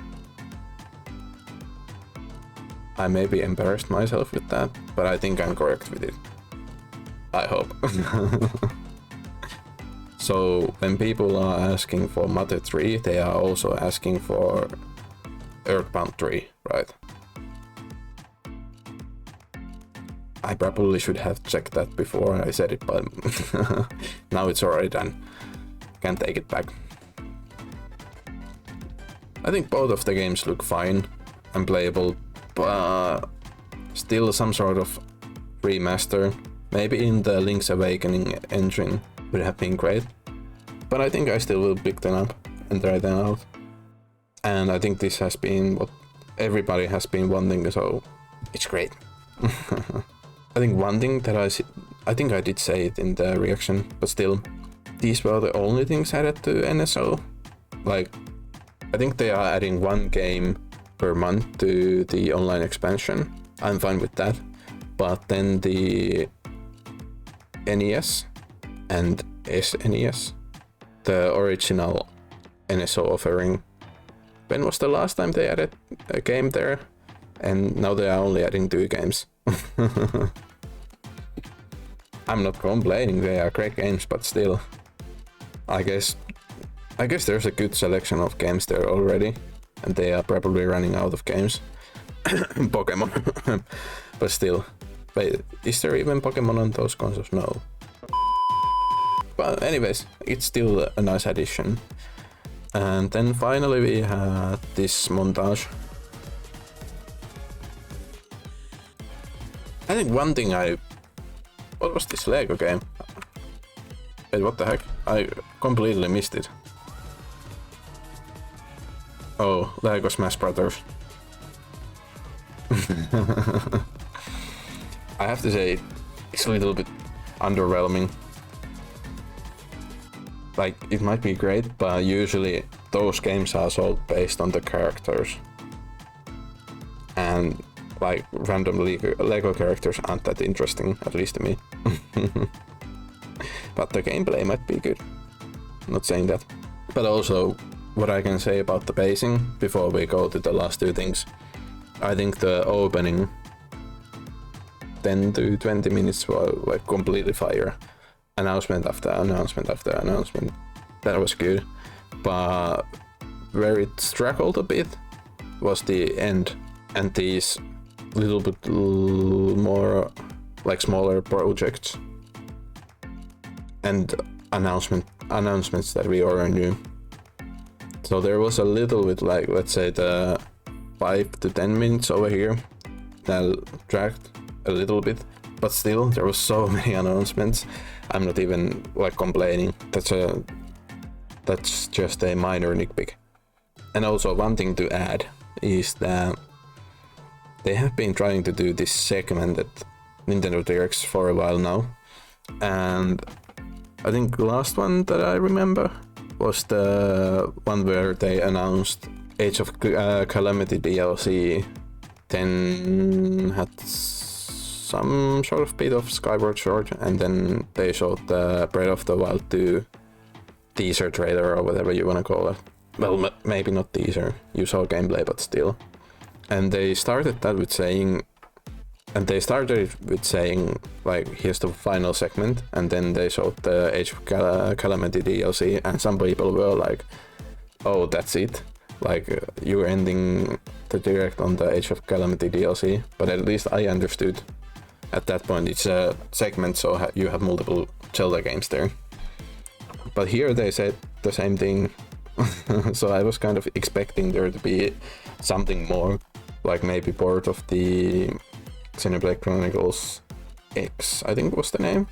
I maybe embarrassed myself with that, but I think I'm correct with it. I hope. So when people are asking for Mother 3, they are also asking for Earthbound 3, right? I probably should have checked that before I said it, but now it's already done. Can't take it back. I think both of the games look fine and playable, but still some sort of remaster, maybe in the Link's Awakening engine, would have been great. But I think I still will pick them up and try them out. And I think this has been what everybody has been wanting, so it's great. I think one thing that I think I did say it in the reaction, but still, these were the only things added to NSO. Like, I think they are adding one game per month to the online expansion. I'm fine with that. But then the NES and SNES, the original NSO offering, when was the last time they added a game there? And now they are only adding 2 games. I'm not complaining, they are great games, but still, I guess there's a good selection of games there already, and they are probably running out of games. Pokemon. But still, wait, is there even Pokemon on those consoles? No. But anyways, it's still a nice addition. And then finally we had this montage. I think one thing what was this Lego game? Wait, what the heck? I completely missed it. Oh, Lego Smash Brothers. I have to say, it's a little bit underwhelming. Like, it might be great, but usually those games are sold based on the characters. And like random Lego characters aren't that interesting, at least to me. But the gameplay might be good. Not saying that. But also, what I can say about the pacing before we go to the last 2 things. I think the opening 10 to 20 minutes were like completely fire. Announcement after announcement after announcement. That was good. But where it struggled a bit was the end and these little bit more like smaller projects and announcements that we already knew. So there was a little bit like, let's say, the 5 to 10 minutes over here that dragged a little bit, but still there was so many announcements. I'm not even like complaining. That's just a minor nitpick. And also one thing to add is that they have been trying to do this segmented Nintendo Directs for a while now, and I think the last one that I remember was the one where they announced Age of Calamity DLC, then had some sort of bit of Skyward Sword, and then they showed the Breath of the Wild 2 teaser trailer or whatever you want to call it. Well, maybe not teaser, you saw gameplay, but still. And they started with saying, like, here's the final segment, and then they showed the Age of Calamity DLC, and some people were like, oh, that's it? Like, you're ending the direct on the Age of Calamity DLC, but at least I understood at that point it's a segment, so you have multiple Zelda games there. But here they said the same thing, so I was kind of expecting there to be something more, like maybe part of the Xenoblade Chronicles X, I think was the name.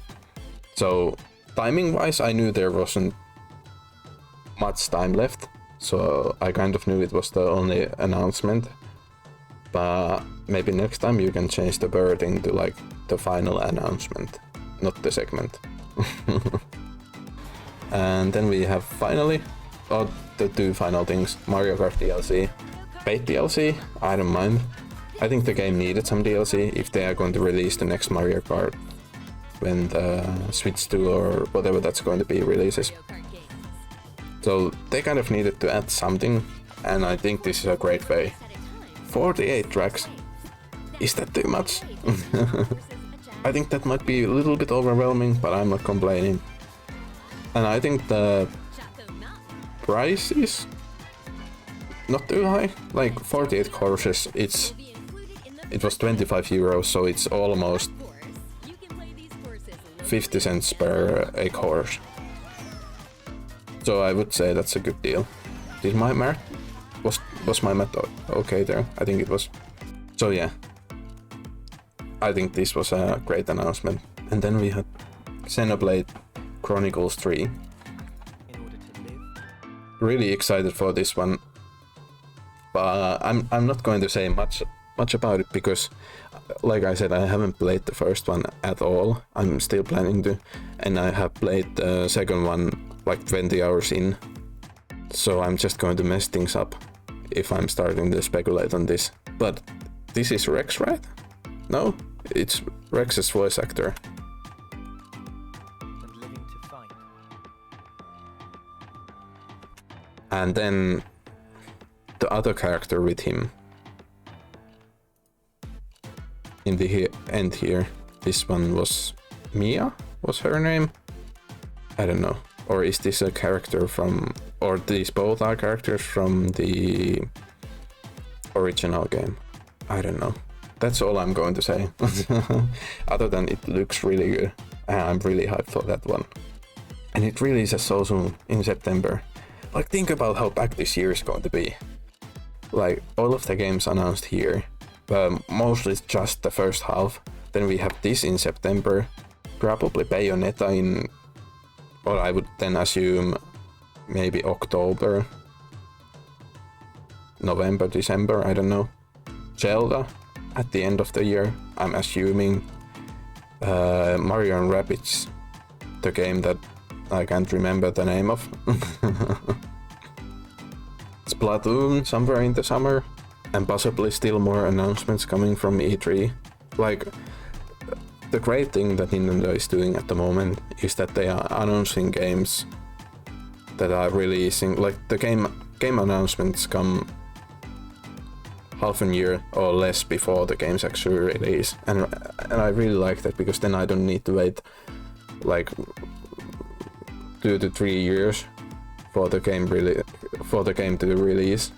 So timing wise, I knew there wasn't much time left, so I kind of knew it was the only announcement. But maybe next time you can change the wording to like the final announcement, not the segment. And then we have finally, the 2 final things, Mario Kart DLC. Paid DLC, I don't mind. I think the game needed some DLC if they are going to release the next Mario Kart when the Switch 2 or whatever that's going to be releases. So they kind of needed to add something, and I think this is a great way. 48 tracks. Is that too much? I think that might be a little bit overwhelming, but I'm not complaining. And I think the price is not too high. Like 48 courses, it was 25 euros, so it's almost 50 cents per a course. So I would say that's a good deal. Did my math was my math okay there? I think it was. So yeah, I think this was a great announcement. And then we had Xenoblade Chronicles 3. Really excited for this one. but I'm not going to say much about it because, like I said, I haven't played the first one at all. I'm still planning to, and I have played the second one like 20 hours in. So I'm just going to mess things up if I'm starting to speculate on this. But this is Rex, right? No, it's Rex's voice actor. And living to fight. And then the other character with him in the end here. This one was Mia, was her name? I don't know. Or is this a character from, or these both are characters from the original game? I don't know. That's all I'm going to say. Other than it looks really good. I'm really hyped for that one. And it releases so soon in September. Like, think about how back this year is going to be. Like, all of the games announced here, mostly just the first half. Then we have this in September, probably Bayonetta in, or I would then assume maybe October, November, December, I don't know. Zelda at the end of the year, I'm assuming. Mario and Rabbids, the game that I can't remember the name of. Splatoon somewhere in the summer, and possibly still more announcements coming from E3. Like, the great thing that Nintendo is doing at the moment is that they are announcing games that are releasing, like the game announcements come half a year or less before the games actually release, and I really like that, because then I don't need to wait like 2 to 3 years for the game to release,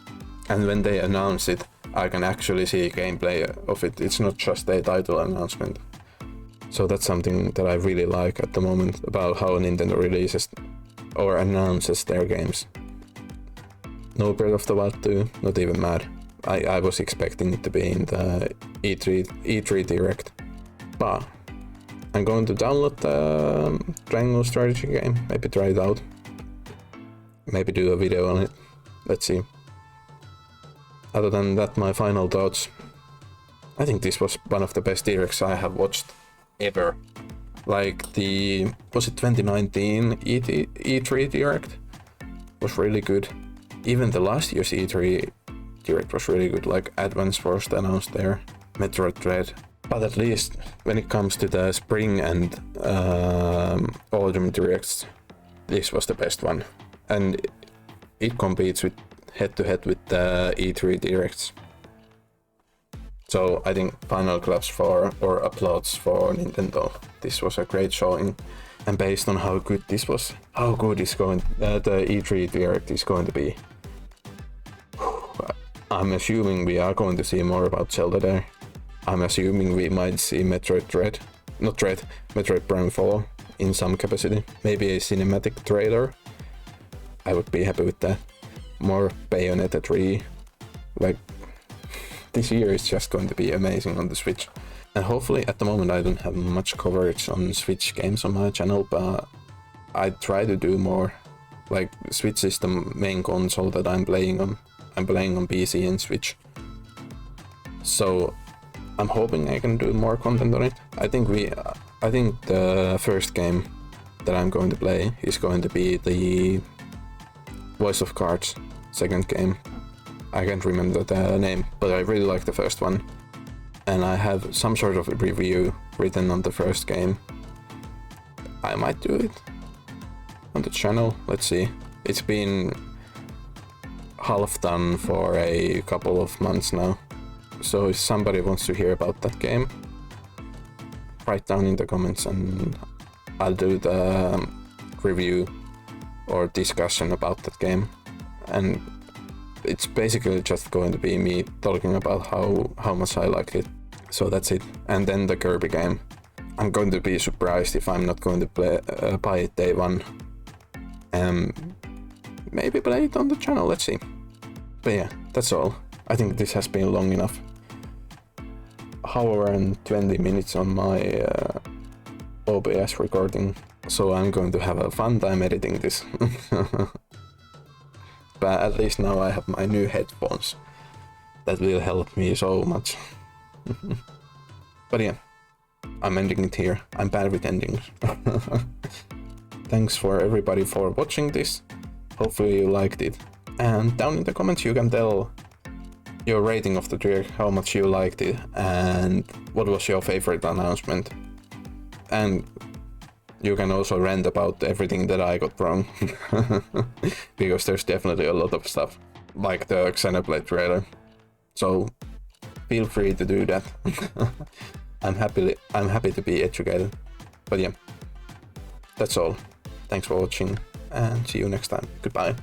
and when they announce it, I can actually see gameplay of it. It's not just a title announcement. So that's something that I really like at the moment about how Nintendo releases or announces their games. No Breath of the Wild 2, not even mad. I was expecting it to be in the E3 Direct. But I'm going to download the Triangle strategy game, maybe try it out. Maybe do a video on it. Let's see. Other than that, my final thoughts. I think this was one of the best Directs I have watched ever. Like was it 2019 E3 Direct? Was really good. Even the last year's E3 Direct was really good, like Advance Wars announced there, Metroid Dread. But at least when it comes to the spring and autumn Directs, this was the best one. And it competes with head-to-head with the E3 Directs. So I think final claps for, or applause for Nintendo. This was a great showing, and based on how good this was, how good is the E3 Direct is going to be. I'm assuming we are going to see more about Zelda there. I'm assuming we might see Metroid Prime 4 in some capacity. Maybe a cinematic trailer. I would be happy with that. More Bayonetta 3. Like, this year is just going to be amazing on the Switch. And hopefully, at the moment I don't have much coverage on Switch games on my channel, but I try to do more. Like, Switch is the main console that I'm playing on. I'm playing on PC and Switch. So I'm hoping I can do more content on it. I think the first game that I'm going to play is going to be the Voice of Cards second game. I can't remember the name, but I really like the first one. And I have some sort of a review written on the first game. I might do it on the channel, let's see. It's been half done for a couple of months now. So if somebody wants to hear about that game, write down in the comments and I'll do the review or discussion about that game. And it's basically just going to be me talking about how much I liked it. So that's it. And then the Kirby game. I'm going to be surprised if I'm not going to buy it day one. Maybe play it on the channel, let's see. But yeah, that's all. I think this has been long enough. Hour and 20 minutes on my OBS recording. So I'm going to have a fun time editing this. But at least now I have my new headphones. That will help me so much. But yeah, I'm ending it here. I'm bad with endings. Thanks for everybody for watching this. Hopefully you liked it. And down in the comments you can tell your rating of the Direct, how much you liked it, and what was your favorite announcement. And you can also rant about everything that I got wrong. Because there's definitely a lot of stuff, like the Xenoblade trailer. So feel free to do that. I'm happy to be educated. But yeah, that's all. Thanks for watching and see you next time. Goodbye.